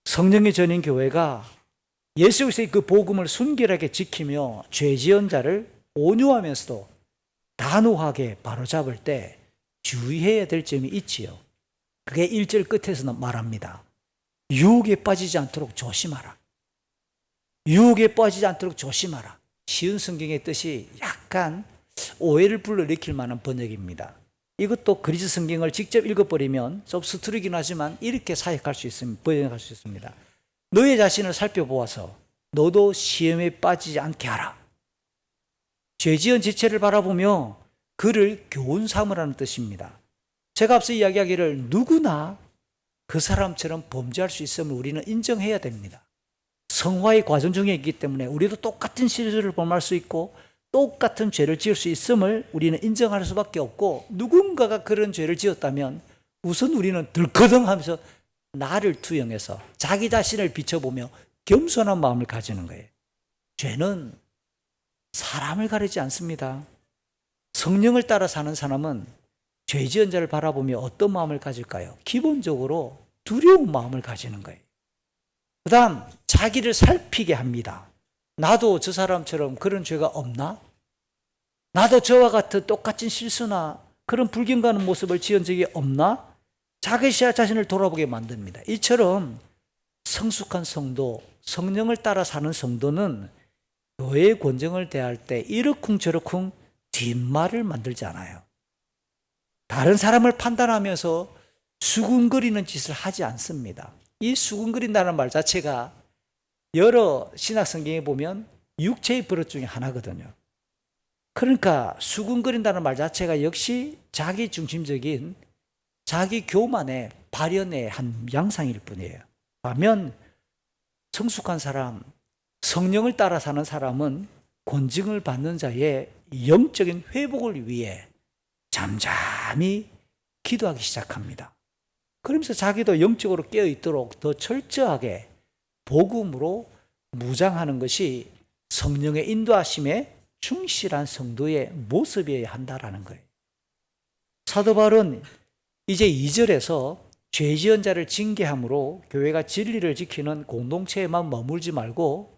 성령의 전인 교회가 예수 그리스도의 그 복음을 순결하게 지키며 죄 지은 자를 온유하면서도 단호하게 바로잡을 때 주의해야 될 점이 있지요. 그게 1절 끝에서는 말합니다. 유혹에 빠지지 않도록 조심하라. 유혹에 빠지지 않도록 조심하라. 쉬운 성경의 뜻이 약간 오해를 불러일으킬 만한 번역입니다. 이것도 그리스 성경을 직접 읽어버리면 좀 서투르긴 하지만 이렇게 사역할 수 있습니다. 번역할 수 있습니다. 너의 자신을 살펴보아서 너도 시험에 빠지지 않게 하라. 죄지은 지체를 바라보며 그를 교훈 삼으라는 뜻입니다. 제가 앞서 이야기하기를 누구나 그 사람처럼 범죄할 수 있음을 우리는 인정해야 됩니다. 성화의 과정 중에 있기 때문에 우리도 똑같은 실수를 범할 수 있고 똑같은 죄를 지을 수 있음을 우리는 인정할 수밖에 없고, 누군가가 그런 죄를 지었다면 우선 우리는 들커덩하면서 나를 투영해서 자기 자신을 비춰보며 겸손한 마음을 가지는 거예요. 죄는 사람을 가리지 않습니다. 성령을 따라 사는 사람은 죄 지은 자를 바라보며 어떤 마음을 가질까요? 기본적으로 두려운 마음을 가지는 거예요. 그 다음 자기를 살피게 합니다. 나도 저 사람처럼 그런 죄가 없나? 나도 저와 같은 똑같은 실수나 그런 불경 가는 모습을 지은 적이 없나? 자기 자신을 돌아보게 만듭니다. 이처럼 성숙한 성도, 성령을 따라 사는 성도는 교회의 권정을 대할 때 이러쿵저러쿵 뒷말을 만들지 않아요. 다른 사람을 판단하면서 수군거리는 짓을 하지 않습니다. 이 수군거린다는 말 자체가 여러 신학 성경에 보면 육체의 버릇 중에 하나거든요. 그러니까 수군거린다는 말 자체가 역시 자기 중심적인 자기 교만의 발현의 한 양상일 뿐이에요. 반면 성숙한 사람, 성령을 따라 사는 사람은 권징을 받는 자의 영적인 회복을 위해 잠잠히 기도하기 시작합니다. 그러면서 자기도 영적으로 깨어있도록 더 철저하게 복음으로 무장하는 것이 성령의 인도하심에 충실한 성도의 모습이어야 한다라는 거예요. 사도 바울은 이제 2절에서 죄 지은 자를 징계함으로 교회가 진리를 지키는 공동체에만 머물지 말고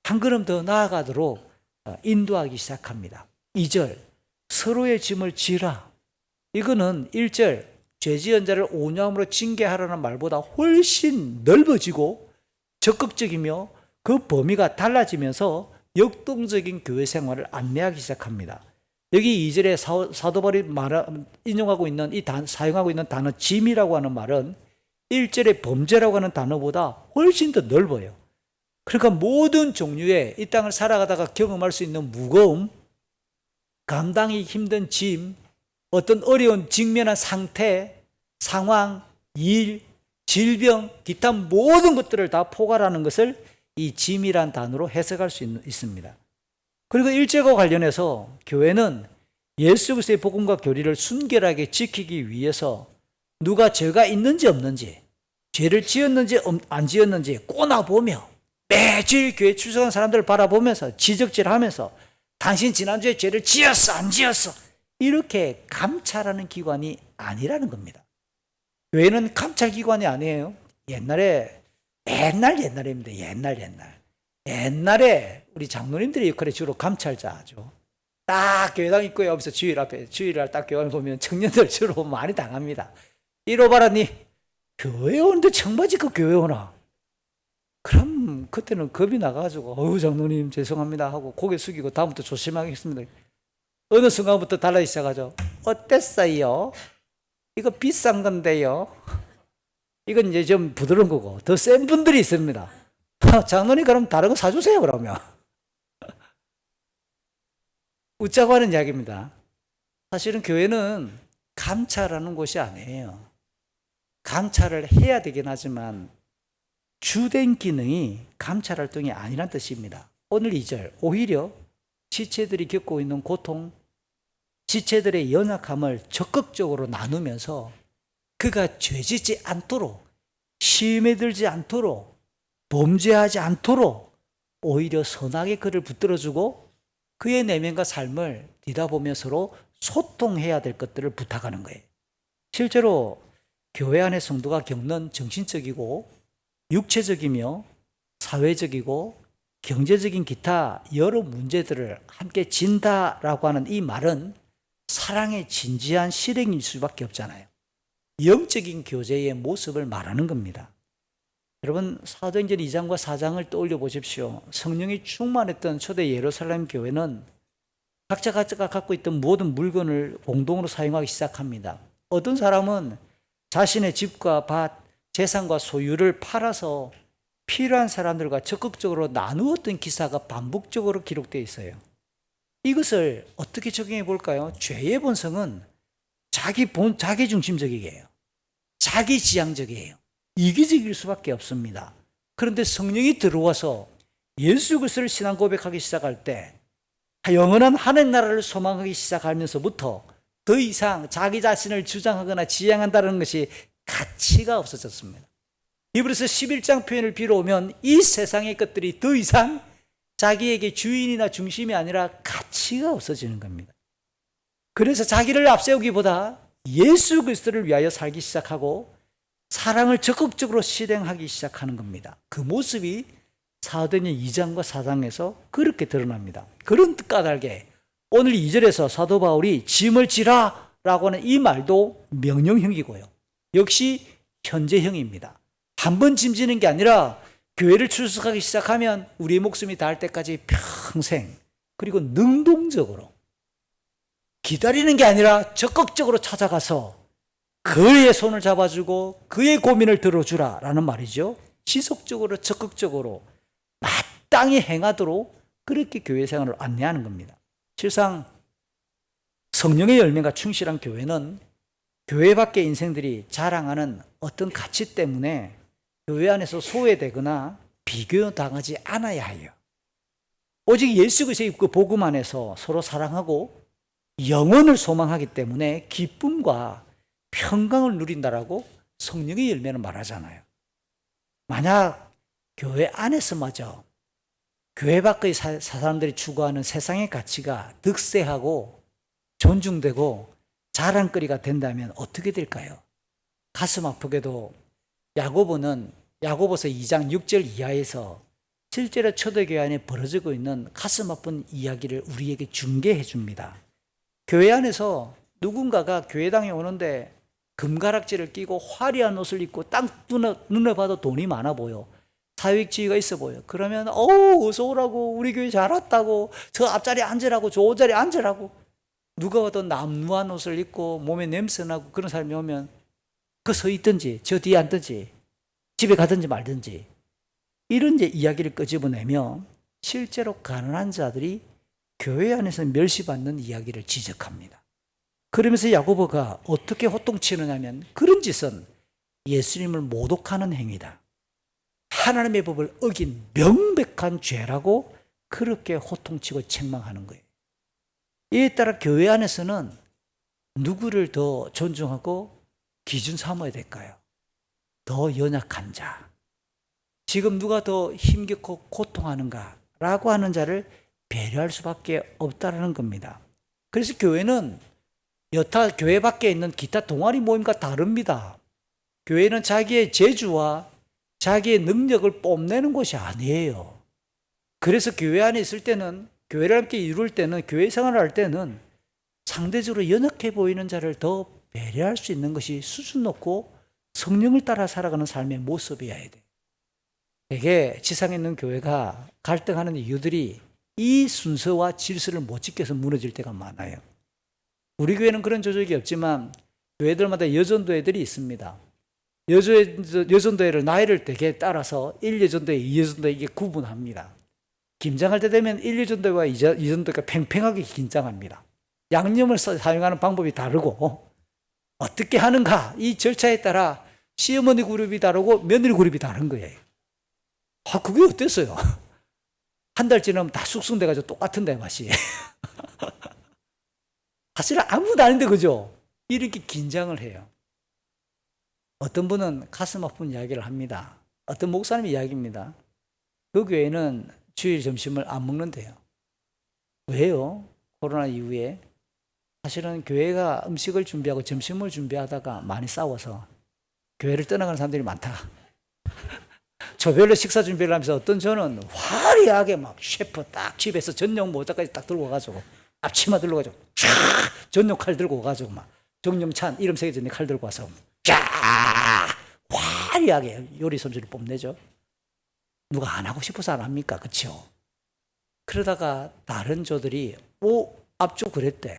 한 걸음 더 나아가도록 인도하기 시작합니다. 2절, 서로의 짐을 지라. 이거는 1절, 죄 지은 자를 온유함으로 징계하라는 말보다 훨씬 넓어지고 적극적이며 그 범위가 달라지면서 역동적인 교회 생활을 안내하기 시작합니다. 여기 2절에 사도 바울이 인용하고 있는 사용하고 있는 단어 짐이라고 하는 말은 1절의 범죄라고 하는 단어보다 훨씬 더 넓어요. 그러니까 모든 종류의 이 땅을 살아가다가 경험할 수 있는 무거움, 감당이 힘든 짐, 어떤 어려운 직면한 상태, 상황, 일, 질병, 기타 모든 것들을 다 포괄하는 것을 이 짐이란 단어로 해석할 수 있습니다. 그리고 1절과 관련해서 교회는 예수 그리스도의 복음과 교리를 순결하게 지키기 위해서 누가 죄가 있는지 없는지, 죄를 지었는지 안 지었는지 꼬나보며 매주일 교회 출석한 사람들을 바라보면서 지적질하면서 당신 지난주에 죄를 지었어 안 지었어 이렇게 감찰하는 기관이 아니라는 겁니다. 교회는 감찰 기관이 아니에요. 옛날입니다. 옛날에 우리 장로님들의 역할이 주로 감찰자죠. 딱 교회당 입구에 오면서 주일날 딱 교회 보면 청년들 주로 많이 당합니다. 이러 봐라, 니 교회 오는데 청바지 입고 교회 오나? 그럼 그때는 겁이 나가지고 어우 장로님 죄송합니다 하고 고개 숙이고 다음부터 조심하겠습니다. 어느 순간부터 달라지기 시작하죠. 어땠어요? 이거 비싼 건데요. 이건 이제 좀 부드러운 거고 더 센 분들이 있습니다. 장로님 그럼 다른 거 사주세요 그러면. 웃자고 하는 이야기입니다. 사실은 교회는 감찰하는 곳이 아니에요. 감찰을 해야 되긴 하지만 주된 기능이 감찰 활동이 아니란 뜻입니다. 오늘 2절, 오히려 지체들이 겪고 있는 고통, 지체들의 연약함을 적극적으로 나누면서 그가 죄짓지 않도록, 시험에 들지 않도록, 범죄하지 않도록 오히려 선하게 그를 붙들어주고 그의 내면과 삶을 뒤다보며 서로 소통해야 될 것들을 부탁하는 거예요. 실제로 교회 안의 성도가 겪는 정신적이고 육체적이며 사회적이고 경제적인 기타 여러 문제들을 함께 진다라고 하는 이 말은 사랑의 진지한 실행일 수밖에 없잖아요. 영적인 교제의 모습을 말하는 겁니다. 여러분 사도행전 2장과 4장을 떠올려 보십시오. 성령이 충만했던 초대 예루살렘 교회는 각자가 갖고 있던 모든 물건을 공동으로 사용하기 시작합니다. 어떤 사람은 자신의 집과 밭, 재산과 소유를 팔아서 필요한 사람들과 적극적으로 나누었던 기사가 반복적으로 기록되어 있어요. 이것을 어떻게 적용해 볼까요? 죄의 본성은 자기 중심적이에요. 자기 지향적이에요. 이기적일 수밖에 없습니다. 그런데 성령이 들어와서 예수 그리스도를 신앙 고백하기 시작할 때 영원한 하늘 나라를 소망하기 시작하면서부터 더 이상 자기 자신을 주장하거나 지향한다는 것이 가치가 없어졌습니다. 이브리서 11장 표현을 빌어오면 이 세상의 것들이 더 이상 자기에게 주인이나 중심이 아니라 가치가 없어지는 겁니다. 그래서 자기를 앞세우기보다 예수 그리스도를 위하여 살기 시작하고 사랑을 적극적으로 실행하기 시작하는 겁니다. 그 모습이 사도행전 2장과 4장에서 그렇게 드러납니다. 그런 뜻과 달게 오늘 2절에서 사도 바울이 짐을 지라 라고 하는 이 말도 명령형이고요. 역시 현재형입니다. 한 번 짐지는 게 아니라 교회를 출석하기 시작하면 우리의 목숨이 닿을 때까지 평생 그리고 능동적으로 기다리는 게 아니라 적극적으로 찾아가서 그의 손을 잡아주고 그의 고민을 들어주라 라는 말이죠. 지속적으로 적극적으로 마땅히 행하도록 그렇게 교회 생활을 안내하는 겁니다. 실상 성령의 열매가 충실한 교회는 교회 밖의 인생들이 자랑하는 어떤 가치 때문에 교회 안에서 소외되거나 비교당하지 않아야 해요. 오직 예수 그리스도의 그 복음 안에서 서로 사랑하고 영원을 소망하기 때문에 기쁨과 평강을 누린다라고 성령의 열매는 말하잖아요. 만약 교회 안에서마저 교회 밖의 사람들이 추구하는 세상의 가치가 득세하고 존중되고 자랑거리가 된다면 어떻게 될까요? 가슴 아프게도 야고보는 야고보서 2장 6절 이하에서 실제로 초대교회 안에 벌어지고 있는 가슴 아픈 이야기를 우리에게 중계해 줍니다. 교회 안에서 누군가가 교회당에 오는데 금가락지를 끼고 화려한 옷을 입고 딱 눈에 봐도 돈이 많아 보여. 사회지위가 있어 보여. 그러면 어서 오라고, 우리 교회 잘 왔다고, 저 앞자리에 앉으라고, 저 자리에 앉으라고. 누가 와도 남루한 옷을 입고 몸에 냄새나고 그런 사람이 오면 그 서 있든지 저 뒤에 앉든지 집에 가든지 말든지 이런 이제 이야기를 끄집어내며 실제로 가난한 자들이 교회 안에서 멸시받는 이야기를 지적합니다. 그러면서 야고보가 어떻게 호통치느냐면 그런 짓은 예수님을 모독하는 행위다. 하나님의 법을 어긴 명백한 죄라고 그렇게 호통치고 책망하는 거예요. 이에 따라 교회 안에서는 누구를 더 존중하고 기준 삼아야 될까요? 더 연약한 자. 지금 누가 더 힘겹고 고통하는가라고 하는 자를 배려할 수밖에 없다는 겁니다. 그래서 교회는 여타 교회 밖에 있는 기타 동아리 모임과 다릅니다. 교회는 자기의 재주와 자기의 능력을 뽐내는 곳이 아니에요. 그래서 교회 안에 있을 때는, 교회를 함께 이룰 때는, 교회 생활을 할 때는 상대적으로 연약해 보이는 자를 더 배려할 수 있는 것이 수준 높고 성령을 따라 살아가는 삶의 모습이어야 돼. 되게 지상에 있는 교회가 갈등하는 이유들이 이 순서와 질서를 못 지켜서 무너질 때가 많아요. 우리 교회는 그런 조직이 없지만 교회들마다 여전도회들이 있습니다. 여전도회를 나이를 되게 따라서 1여전도회, 2여전도회 이게 구분합니다. 김장할 때 되면 1여전도회와 2여전도회가 팽팽하게 긴장합니다. 양념을 사용하는 방법이 다르고 어떻게 하는가 이 절차에 따라 시어머니 그룹이 다르고 며느리 그룹이 다른 거예요. 그게 어땠어요? 한 달 지나면 다 숙성돼가지고 똑같은데 맛이. 사실 아무도 아닌데 그죠? 이렇게 긴장을 해요. 어떤 분은 가슴 아픈 이야기를 합니다. 어떤 목사님의 이야기입니다. 그 교회는 주일 점심을 안 먹는데요. 왜요? 코로나 이후에 사실은 교회가 음식을 준비하고 점심을 준비하다가 많이 싸워서 교회를 떠나가는 사람들이 많다. 조별로 식사 준비를 하면서 어떤 저는 화려하게 막 셰프 딱 집에서 전용 모자까지 딱 들고 가가지고 앞치마 들고 가지고 쫙 전용 칼 들고 가가지고 막 정용찬 이름 새겨진 칼 들고 와서 쫙 화려하게 요리 솜씨를 뽐내죠. 누가 안 하고 싶어서 안 합니까? 그렇죠? 그러다가 다른 조들이 앞쪽 그랬대.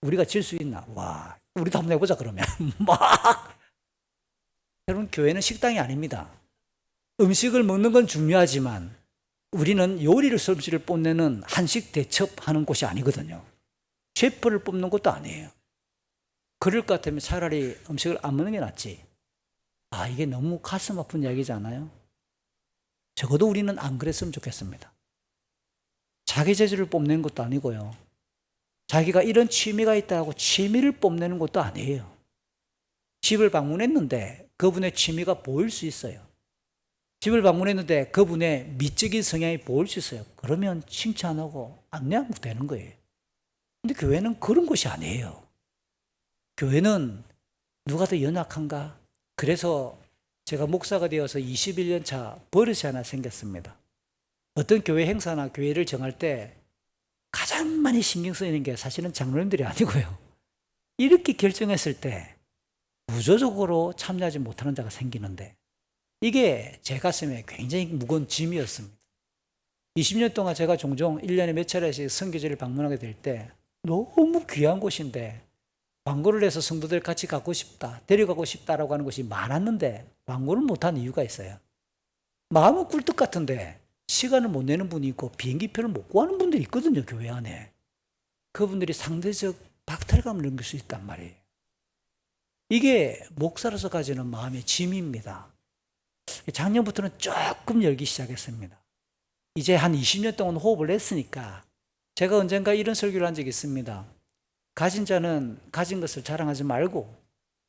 우리가 질 수 있나? 와, 우리도 한번 해보자 그러면 막. 여러분, 교회는 식당이 아닙니다. 음식을 먹는 건 중요하지만 우리는 요리를 솜씨를 뽐내는 한식 대첩하는 곳이 아니거든요. 셰프를 뽑는 것도 아니에요. 그럴 것 같으면 차라리 음식을 안 먹는 게 낫지. 이게 너무 가슴 아픈 이야기잖아요. 적어도 우리는 안 그랬으면 좋겠습니다. 자기 재주를 뽐내는 것도 아니고요. 자기가 이런 취미가 있다고 취미를 뽐내는 것도 아니에요. 집을 방문했는데 그분의 취미가 보일 수 있어요. 집을 방문했는데 그분의 미적인 성향이 보일 수 있어요. 그러면 칭찬하고 안내하면 되는 거예요. 근데 교회는 그런 곳이 아니에요. 교회는 누가 더 연약한가? 그래서 제가 목사가 되어서 21년 차 버릇이 하나 생겼습니다. 어떤 교회 행사나 교회를 정할 때 가장 많이 신경 쓰이는 게 사실은 장로님들이 아니고요. 이렇게 결정했을 때 구조적으로 참여하지 못하는 자가 생기는데 이게 제 가슴에 굉장히 무거운 짐이었습니다. 20년 동안 제가 종종 1년에 몇 차례씩 선교지를 방문하게 될 때 너무 귀한 곳인데 광고를 해서 성도들 같이 가고 싶다, 데려가고 싶다라고 하는 것이 많았는데 광고를 못하는 이유가 있어요. 마음은 꿀떡 같은데 시간을 못 내는 분이 있고 비행기표를 못 구하는 분들이 있거든요, 교회 안에. 그분들이 상대적 박탈감을 넘길 수 있단 말이에요. 이게 목사로서 가지는 마음의 짐입니다. 작년부터는 조금 열기 시작했습니다. 이제 한 20년 동안 호흡을 했으니까 제가 언젠가 이런 설교를 한 적이 있습니다. 가진 자는 가진 것을 자랑하지 말고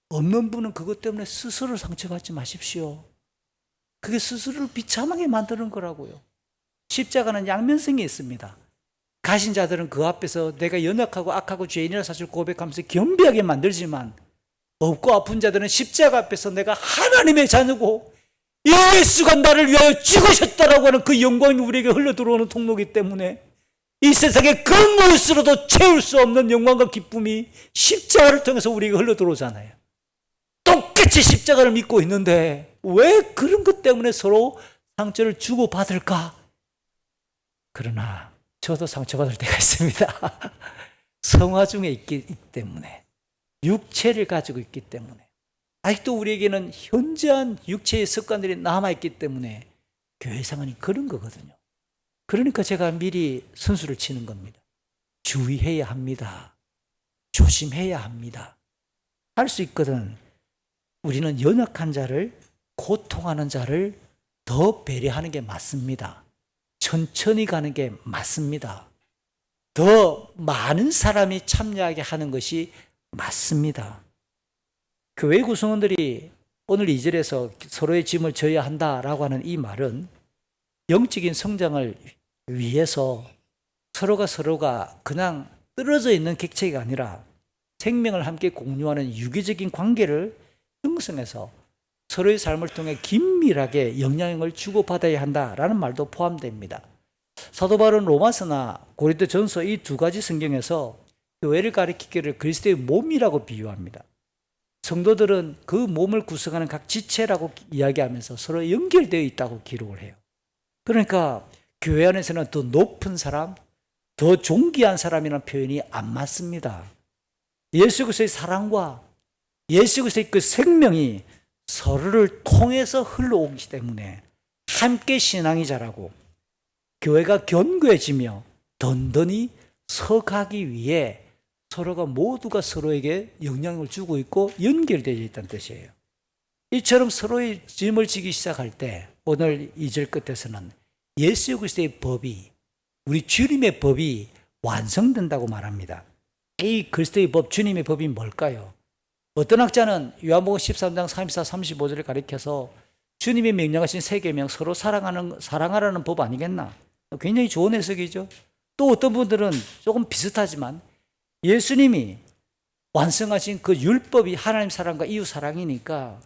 없는 분은 그것 때문에 스스로 상처받지 마십시오. 그게 스스로를 비참하게 만드는 거라고요. 십자가는 양면성이 있습니다. 가진 자들은 그 앞에서 내가 연약하고 악하고 죄인이라 사실 고백하면서 겸비하게 만들지만, 없고 아픈 자들은 십자가 앞에서 내가 하나님의 자녀고 예수가 나를 위하여 죽으셨다라고 하는 그 영광이 우리에게 흘러들어오는 통로이기 때문에 이 세상에 그 무엇으로도 채울 수 없는 영광과 기쁨이 십자가를 통해서 우리에게 흘러들어오잖아요. 똑같이 십자가를 믿고 있는데 왜 그런 것 때문에 서로 상처를 주고받을까? 그러나 저도 상처받을 때가 있습니다. 성화 중에 있기 때문에, 육체를 가지고 있기 때문에, 아직도 우리에게는 현저한 육체의 습관들이 남아있기 때문에 교회 상황이 그런 거거든요. 그러니까 제가 미리 선수를 치는 겁니다. 주의해야 합니다. 조심해야 합니다. 할 수 있거든. 우리는 연약한 자를, 고통하는 자를 더 배려하는 게 맞습니다. 천천히 가는 게 맞습니다. 더 많은 사람이 참여하게 하는 것이 맞습니다. 교회 구성원들이 오늘 2절에서 서로의 짐을 져야 한다라고 하는 이 말은 영적인 성장을 위해서 서로가 그냥 떨어져 있는 객체가 아니라 생명을 함께 공유하는 유기적인 관계를 형성해서 서로의 삶을 통해 긴밀하게 영향을 주고받아야 한다라는 말도 포함됩니다. 사도 바울은 로마서나 고린도전서 이 두 가지 성경에서 교회를 가리키기를 그리스도의 몸이라고 비유합니다. 성도들은 그 몸을 구성하는 각 지체라고 이야기하면서 서로 연결되어 있다고 기록을 해요. 그러니까 교회 안에서는 더 높은 사람, 더 존귀한 사람이라는 표현이 안 맞습니다. 예수 그리스도의 사랑과 예수 그리스도의 그 생명이 서로를 통해서 흘러오기 때문에 함께 신앙이 자라고 교회가 견고해지며 든든히 서가기 위해 서로가 모두가 서로에게 영향을 주고 있고 연결되어 있다는 뜻이에요. 이처럼 서로의 짐을 지기 시작할 때 오늘 2절 끝에서는 예수 그리스도의 법이, 우리 주님의 법이 완성된다고 말합니다. 이 그리스도의 법, 주님의 법이 뭘까요? 어떤 학자는 요한복음 13장 34, 35절을 가리켜서 주님이 명령하신 세 계명, 서로 사랑하라는 법 아니겠나? 굉장히 좋은 해석이죠. 또 어떤 분들은 조금 비슷하지만 예수님이 완성하신 그 율법이 하나님 사랑과 이웃 사랑이니까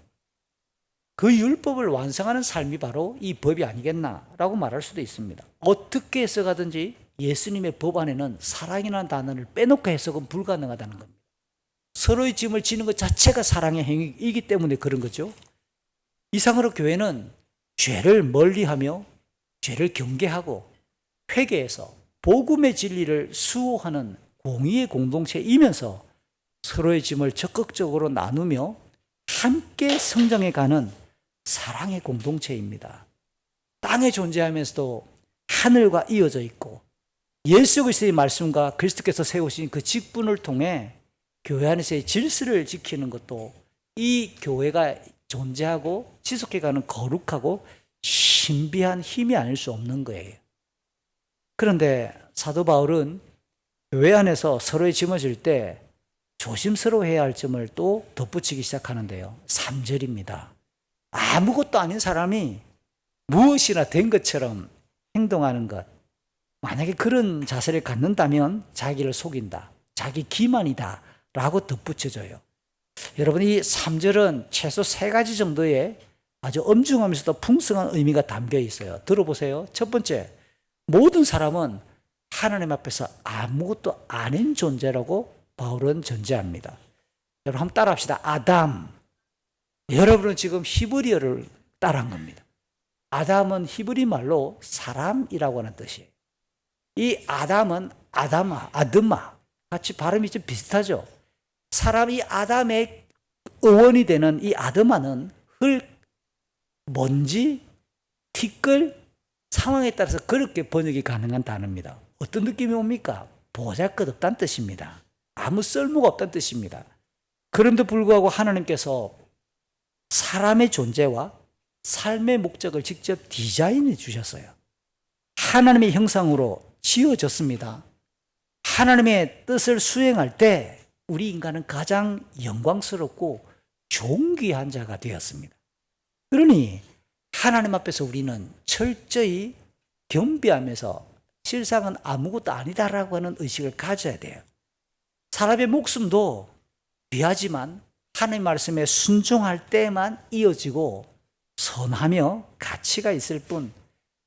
그 율법을 완성하는 삶이 바로 이 법이 아니겠나라고 말할 수도 있습니다. 어떻게 해석하든지 예수님의 법 안에는 사랑이라는 단어를 빼놓고 해석은 불가능하다는 겁니다. 서로의 짐을 지는 것 자체가 사랑의 행위이기 때문에 그런 거죠. 이상으로 교회는 죄를 멀리하며 죄를 경계하고 회개해서 복음의 진리를 수호하는 공의의 공동체이면서 서로의 짐을 적극적으로 나누며 함께 성장해가는 사랑의 공동체입니다. 땅에 존재하면서도 하늘과 이어져 있고 예수 그리스도의 말씀과 그리스도께서 세우신 그 직분을 통해 교회 안에서의 질서를 지키는 것도 이 교회가 존재하고 지속해가는 거룩하고 신비한 힘이 아닐 수 없는 거예요. 그런데 사도 바울은 교회 안에서 서로의 짐을 질 때 조심스러워해야 할 점을 또 덧붙이기 시작하는데요. 3절입니다. 아무것도 아닌 사람이 무엇이나 된 것처럼 행동하는 것. 만약에 그런 자세를 갖는다면 자기를 속인다. 자기 기만이다. 라고 덧붙여줘요. 여러분, 이 3절은 최소 3가지 정도의 아주 엄중하면서도 풍성한 의미가 담겨 있어요. 들어보세요. 첫 번째, 모든 사람은 하나님 앞에서 아무것도 아닌 존재라고 바울은 전제합니다. 여러분 한번 따라합시다. 아담. 여러분은 지금 히브리어를 따라한 겁니다. 아담은 히브리 말로 사람이라고 하는 뜻이에요. 이 아담은 아드마 같이 발음이 좀 비슷하죠. 사람이 아담의 어원이 되는 이 아드마는 흙, 먼지, 티끌, 상황에 따라서 그렇게 번역이 가능한 단어입니다. 어떤 느낌이 옵니까? 보잘것없다는 뜻입니다. 아무 쓸모가 없다는 뜻입니다. 그럼에도 불구하고 하나님께서 사람의 존재와 삶의 목적을 직접 디자인해 주셨어요. 하나님의 형상으로 지어졌습니다. 하나님의 뜻을 수행할 때 우리 인간은 가장 영광스럽고 존귀한 자가 되었습니다. 그러니 하나님 앞에서 우리는 철저히 겸비하면서 실상은 아무것도 아니다라고 하는 의식을 가져야 돼요. 사람의 목숨도 귀하지만 하나님 말씀에 순종할 때만 이어지고 선하며 가치가 있을 뿐,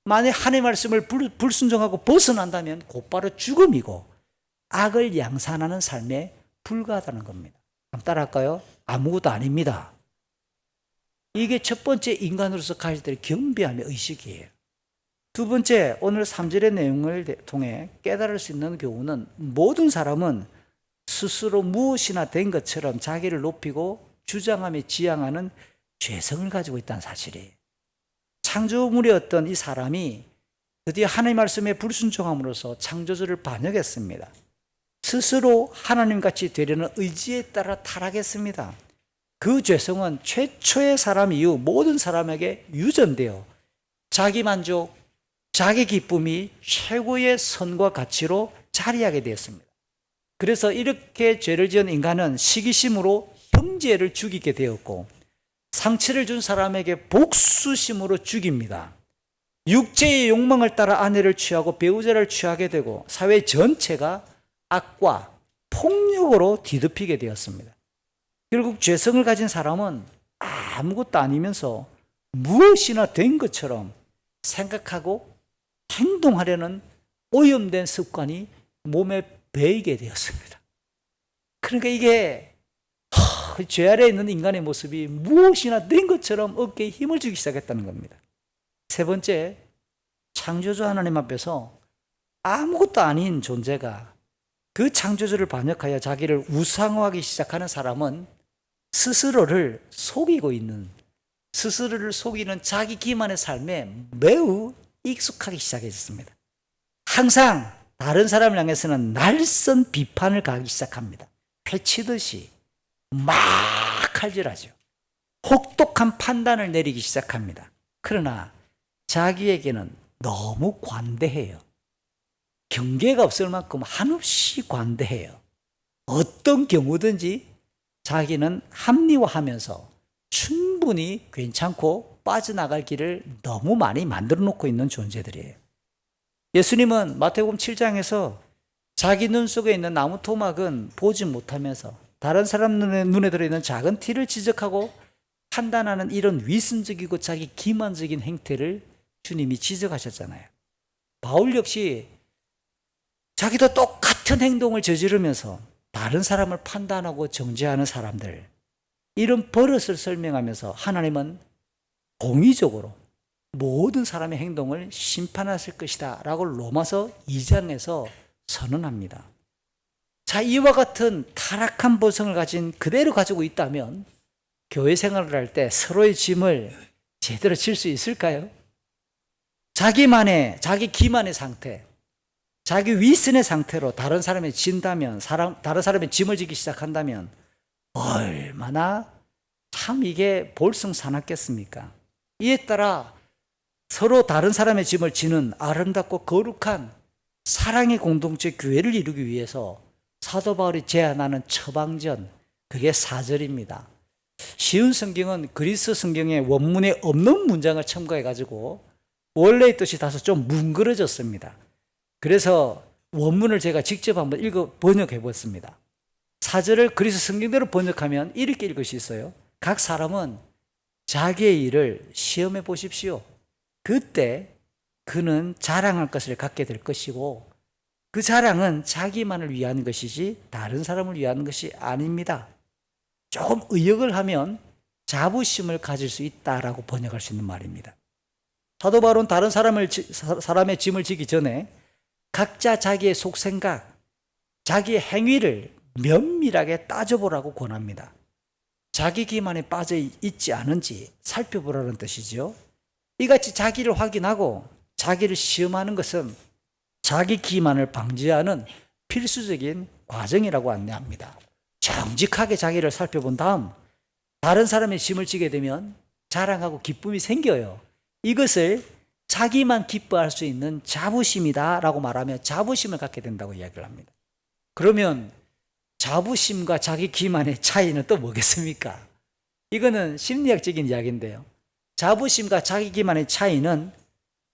만약 하나님 말씀을 불순종하고 벗어난다면 곧바로 죽음이고 악을 양산하는 삶에 불과하다는 겁니다. 한번 따라할까요? 아무것도 아닙니다. 이게 첫 번째 인간으로서 가질 때 겸비함의 의식이에요. 두 번째, 오늘 3절의 내용을 통해 깨달을 수 있는 교훈은 모든 사람은 스스로 무엇이나 된 것처럼 자기를 높이고 주장하며 지향하는 죄성을 가지고 있다는 사실이에요. 창조물이었던 이 사람이 드디어 하나님 말씀에 불순종함으로써 창조주를 반역했습니다. 스스로 하나님같이 되려는 의지에 따라 타락했습니다. 그 죄성은 최초의 사람 이후 모든 사람에게 유전되어 자기 만족, 자기 기쁨이 최고의 선과 가치로 자리하게 되었습니다. 그래서 이렇게 죄를 지은 인간은 시기심으로 형제를 죽이게 되었고 상처를 준 사람에게 복수심으로 죽입니다. 육체의 욕망을 따라 아내를 취하고 배우자를 취하게 되고 사회 전체가 악과 폭력으로 뒤덮이게 되었습니다. 결국 죄성을 가진 사람은 아무것도 아니면서 무엇이나 된 것처럼 생각하고 행동하려는 오염된 습관이 몸에 배이게 되었습니다. 그러니까 이게 죄 아래에 있는 인간의 모습이 무엇이나 된 것처럼 어깨에 힘을 주기 시작했다는 겁니다. 세 번째, 창조주 하나님 앞에서 아무것도 아닌 존재가 그 창조주를 반역하여 자기를 우상화하기 시작하는 사람은 스스로를 속이는 자기 기만의 삶에 매우 익숙하기 시작했습니다. 항상 다른 사람을 향해서는 날선 비판을 가하기 시작합니다. 패치듯이 막 칼질하죠. 혹독한 판단을 내리기 시작합니다. 그러나 자기에게는 너무 관대해요. 경계가 없을 만큼 한없이 관대해요. 어떤 경우든지 자기는 합리화하면서 충분히 괜찮고 빠져나갈 길을 너무 많이 만들어 놓고 있는 존재들이에요. 예수님은 마태복음 7장에서 자기 눈 속에 있는 나무 토막은 보지 못하면서 다른 사람 눈에 들어있는 작은 티를 지적하고 판단하는 이런 위선적이고 자기 기만적인 행태를 주님이 지적하셨잖아요. 바울 역시 자기도 똑같은 행동을 저지르면서 다른 사람을 판단하고 정죄하는 사람들, 이런 버릇을 설명하면서 하나님은 공의적으로 모든 사람의 행동을 심판하실 것이다 라고 로마서 2장에서 선언합니다. 자, 이와 같은 타락한 본성을 가진 그대로 가지고 있다면 교회 생활을 할 때 서로의 짐을 제대로 질 수 있을까요? 자기 기만의 상태, 자기 위선의 상태로 다른 사람이 진다면, 다른 사람의 짐을 지기 시작한다면 얼마나 참 이게 볼썽사납겠습니까? 이에 따라 서로 다른 사람의 짐을 지는 아름답고 거룩한 사랑의 공동체 교회를 이루기 위해서 사도 바울이 제안하는 처방전, 그게 4절입니다. 쉬운 성경은 그리스 성경의 원문에 없는 문장을 첨가해가지고 원래의 뜻이 다소 좀 뭉그러졌습니다. 그래서 원문을 제가 직접 한번 번역해 봤습니다. 4절을 그리스 성경대로 번역하면 이렇게 읽을 수 있어요. 각 사람은 자기의 일을 시험해 보십시오. 그때 그는 자랑할 것을 갖게 될 것이고 그 자랑은 자기만을 위한 것이지 다른 사람을 위한 것이 아닙니다. 조금 의역을 하면 자부심을 가질 수 있다라고 번역할 수 있는 말입니다. 사도 바울은 다른 사람의 짐을 지기 전에 각자 자기의 속생각, 자기의 행위를 면밀하게 따져보라고 권합니다. 자기 기만에 빠져 있지 않은지 살펴보라는 뜻이죠. 이같이 자기를 확인하고 자기를 시험하는 것은 자기 기만을 방지하는 필수적인 과정이라고 안내합니다. 정직하게 자기를 살펴본 다음 다른 사람의 짐을 지게 되면 자랑하고 기쁨이 생겨요. 이것을 자기만 기뻐할 수 있는 자부심이다 라고 말하며 자부심을 갖게 된다고 이야기를 합니다. 그러면 자부심과 자기 기만의 차이는 또 뭐겠습니까? 이거는 심리학적인 이야기인데요. 자부심과 자기 기만의 차이는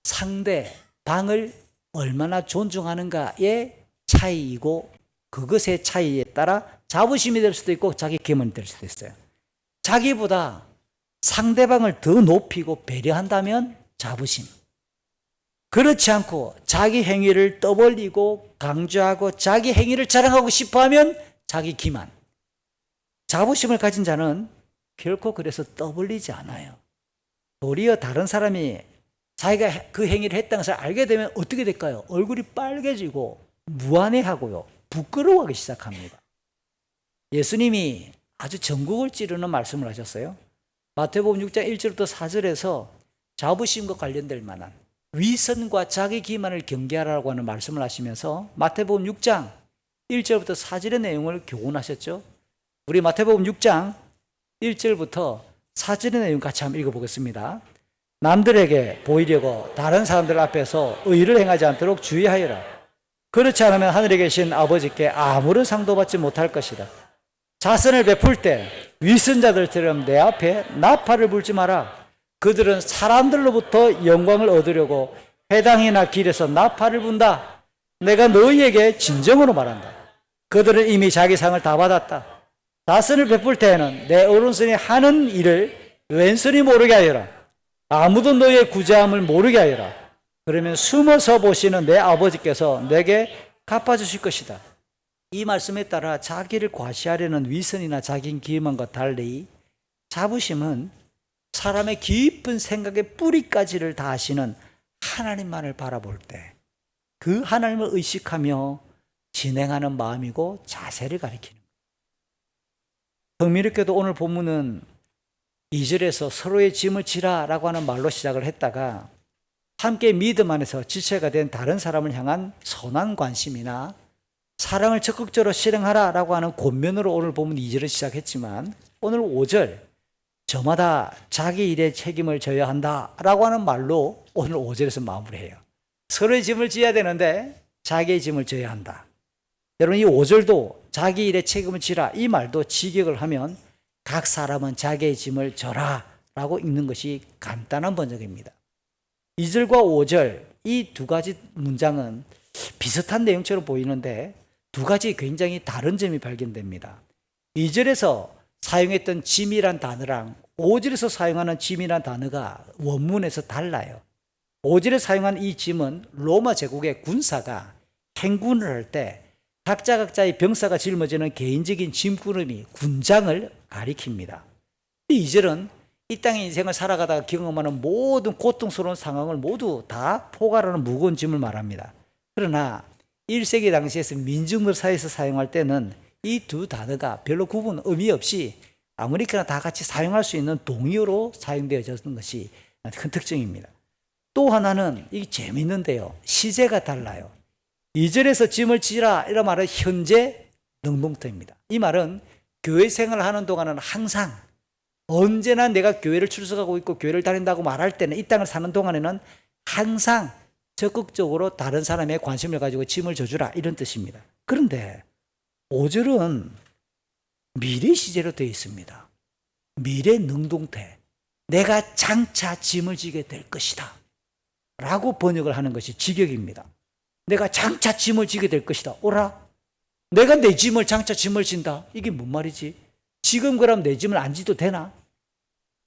상대방을 얼마나 존중하는가의 차이이고, 그것의 차이에 따라 자부심이 될 수도 있고 자기 기만이 될 수도 있어요. 자기보다 상대방을 더 높이고 배려한다면 자부심, 그렇지 않고 자기 행위를 떠벌리고 강조하고 자기 행위를 자랑하고 싶어하면 자기 기만. 자부심을 가진 자는 결코 그래서 떠벌리지 않아요. 도리어 다른 사람이 자기가 그 행위를 했다는 것을 알게 되면 어떻게 될까요? 얼굴이 빨개지고 무안해하고요, 부끄러워하기 시작합니다. 예수님이 아주 전국을 찌르는 말씀을 하셨어요. 마태복음 6장 1절부터 4절에서 자부심과 관련될 만한 위선과 자기 기만을 경계하라고 하는 말씀을 하시면서 마태복음 6장 1절부터 4절의 내용을 교훈하셨죠. 우리 마태복음 6장 1절부터 4절의 내용 같이 한번 읽어보겠습니다. 남들에게 보이려고 다른 사람들 앞에서 의를 행하지 않도록 주의하여라. 그렇지 않으면 하늘에 계신 아버지께 아무런 상도 받지 못할 것이다. 자선을 베풀 때 위선자들처럼 내 앞에 나팔을 불지 마라. 그들은 사람들로부터 영광을 얻으려고 회당이나 길에서 나팔을 분다. 내가 너희에게 진정으로 말한다. 그들은 이미 자기 상을 다 받았다. 자선을 베풀 때에는 내 오른손이 하는 일을 왼손이 모르게 하여라. 아무도 너희의 구제함을 모르게 하여라. 그러면 숨어서 보시는 내 아버지께서 내게 갚아주실 것이다. 이 말씀에 따라 자기를 과시하려는 위선이나 자기 기만과 달리 자부심은 사람의 깊은 생각의 뿌리까지를 다 아시는 하나님만을 바라볼 때 그 하나님을 의식하며 진행하는 마음이고 자세를 가리키는 거예요. 흥미롭게도 오늘 본문은 2절에서 서로의 짐을 지라라고 하는 말로 시작을 했다가 함께 믿음 안에서 지체가 된 다른 사람을 향한 선한 관심이나 사랑을 적극적으로 실행하라라고 하는 권면으로 오늘 본문 2절을 시작했지만, 오늘 5절 저마다 자기 일의 책임을 져야 한다라고 하는 말로 오늘 5절에서 마무리해요. 서로의 짐을 지어야 되는데 자기의 짐을 져야 한다. 여러분, 이 5절도 자기 일의 책임을 지라, 이 말도 직역을 하면 각 사람은 자기의 짐을 져라 라고 읽는 것이 간단한 번역입니다. 2절과 5절 이 두 가지 문장은 비슷한 내용처럼 보이는데 두 가지 굉장히 다른 점이 발견됩니다. 2절에서 사용했던 짐이란 단어랑 5절에서 사용하는 짐이란 단어가 원문에서 달라요. 5절에 사용한 이 짐은 로마 제국의 군사가 행군을 할 때 각자의 병사가 짊어지는 개인적인 짐꾸러미, 군장을 가리킵니다. 2절은 이 땅의 인생을 살아가다가 경험하는 모든 고통스러운 상황을 모두 다 포괄하는 무거운 짐을 말합니다. 그러나 1세기 당시에서 민중들 사이에서 사용할 때는 이 두 단어가 별로 구분, 의미 없이 아무렇게나 다 같이 사용할 수 있는 동의어로 사용되어졌는 것이 큰 특징입니다. 또 하나는 이게 재미있는데요, 시제가 달라요. 2절에서 짐을 지라 이런 말은 현재 능동태입니다. 이 말은 교회 생활을 하는 동안은 항상 언제나 내가 교회를 출석하고 있고 교회를 다닌다고 말할 때는, 이 땅을 사는 동안에는 항상 적극적으로 다른 사람의 관심을 가지고 짐을 져주라 이런 뜻입니다. 그런데 5절은 미래 시제로 되어 있습니다. 미래 능동태, 내가 장차 짐을 지게 될 것이다 라고 번역을 하는 것이 직역입니다. 내가 장차 짐을 지게 될 것이다. 오라, 내가 내 짐을 장차 짐을 진다. 이게 뭔 말이지? 지금 그럼 내 짐을 안 지도 되나?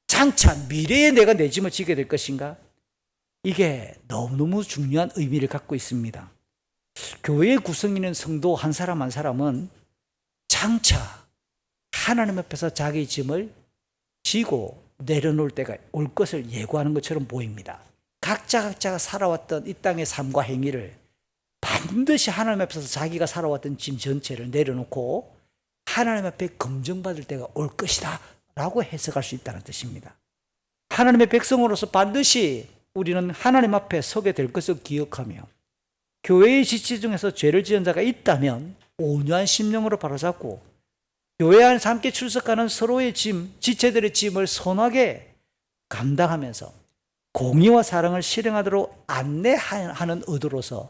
장차 미래에 내가 내 짐을 지게 될 것인가? 이게 너무너무 중요한 의미를 갖고 있습니다. 교회의 구성이는 성도 한 사람 한 사람은 장차 하나님 앞에서 자기 짐을 지고 내려놓을 때가 올 것을 예고하는 것처럼 보입니다. 각자가 살아왔던 이 땅의 삶과 행위를 반드시 하나님 앞에서 자기가 살아왔던 짐 전체를 내려놓고 하나님 앞에 검증받을 때가 올 것이다 라고 해석할 수 있다는 뜻입니다. 하나님의 백성으로서 반드시 우리는 하나님 앞에 서게 될 것을 기억하며, 교회의 지체 중에서 죄를 지은 자가 있다면 온유한 심령으로 바로잡고 교회 안에서 함께 출석하는 서로의 짐, 지체들의 짐을 선하게 감당하면서 공의와 사랑을 실행하도록 안내하는 의도로서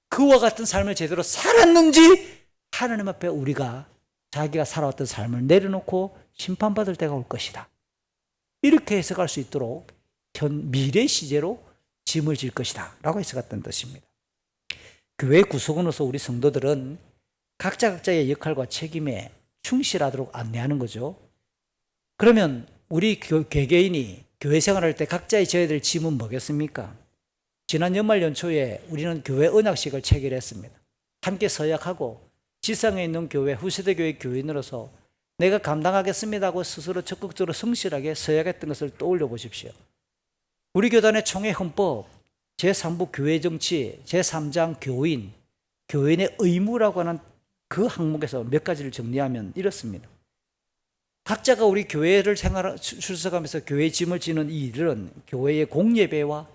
그와 같은 삶을 제대로 살았는지 하나님 앞에 우리가 자기가 살아왔던 삶을 내려놓고 심판받을 때가 올 것이다. 이렇게 해석할 수 있도록 미래 시제로 짐을 질 것이다 라고 해석했던 뜻입니다. 교회 구성원으로서 우리 성도들은 각자의 역할과 책임에 충실하도록 안내하는 거죠. 그러면 우리 개개인이 교회 생활할 때 각자의 져야 될 짐은 뭐겠습니까? 지난 연말 연초에 우리는 교회 언약식을 체결했습니다. 함께 서약하고 지상에 있는 교회, 후세대 교회 교인으로서 내가 감당하겠습니다 하고 스스로 적극적으로 성실하게 서약했던 것을 떠올려 보십시오. 우리 교단의 총회 헌법, 제3부 교회 정치, 제3장 교인, 교인의 의무라고 하는 그 항목에서 몇 가지를 정리하면 이렇습니다. 각자가 우리 교회를 출석하면서 교회의 짐을 지는 이 일은 교회의 공예배와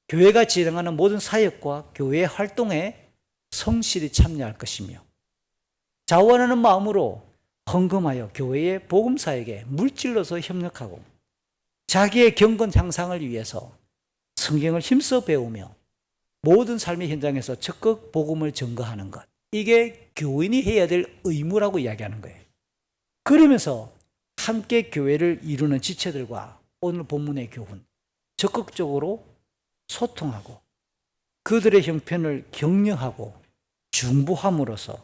교회가 진행하는 모든 사역과 교회 활동에 성실히 참여할 것이며 자원하는 마음으로 헌금하여 교회의 복음사역에 물질로서 협력하고 자기의 경건 향상을 위해서 성경을 힘써 배우며 모든 삶의 현장에서 적극 복음을 전거하는 것, 이게 교인이 해야 될 의무라고 이야기하는 거예요. 그러면서 함께 교회를 이루는 지체들과 오늘 본문의 교훈, 적극적으로 소통하고 그들의 형편을 격려하고 중보함으로써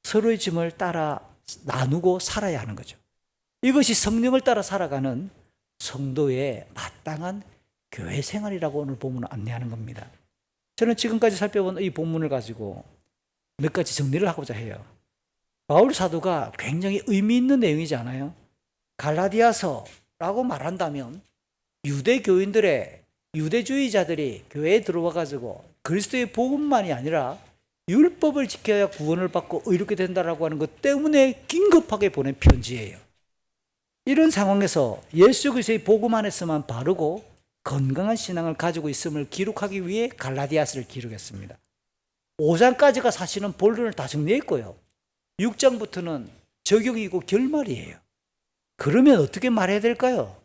서로의 짐을 따라 나누고 살아야 하는 거죠. 이것이 성령을 따라 살아가는 성도의 마땅한 교회 생활이라고 오늘 본문은 안내하는 겁니다. 저는 지금까지 살펴본 이 본문을 가지고 몇 가지 정리를 하고자 해요. 바울 사도가 굉장히 의미 있는 내용이지 않아요? 갈라디아서라고 말한다면 유대 교인들의 유대주의자들이 교회에 들어와 가지고 그리스도의 복음만이 아니라 율법을 지켜야 구원을 받고 의롭게 된다라고 하는 것 때문에 긴급하게 보낸 편지예요. 이런 상황에서 예수 그리스도의 복음 안에서만 바르고 건강한 신앙을 가지고 있음을 기록하기 위해 갈라디아서를 기록했습니다. 5장까지가 사실은 본론을 다 정리했고요. 6장부터는 적용이고 결말이에요. 그러면 어떻게 말해야 될까요?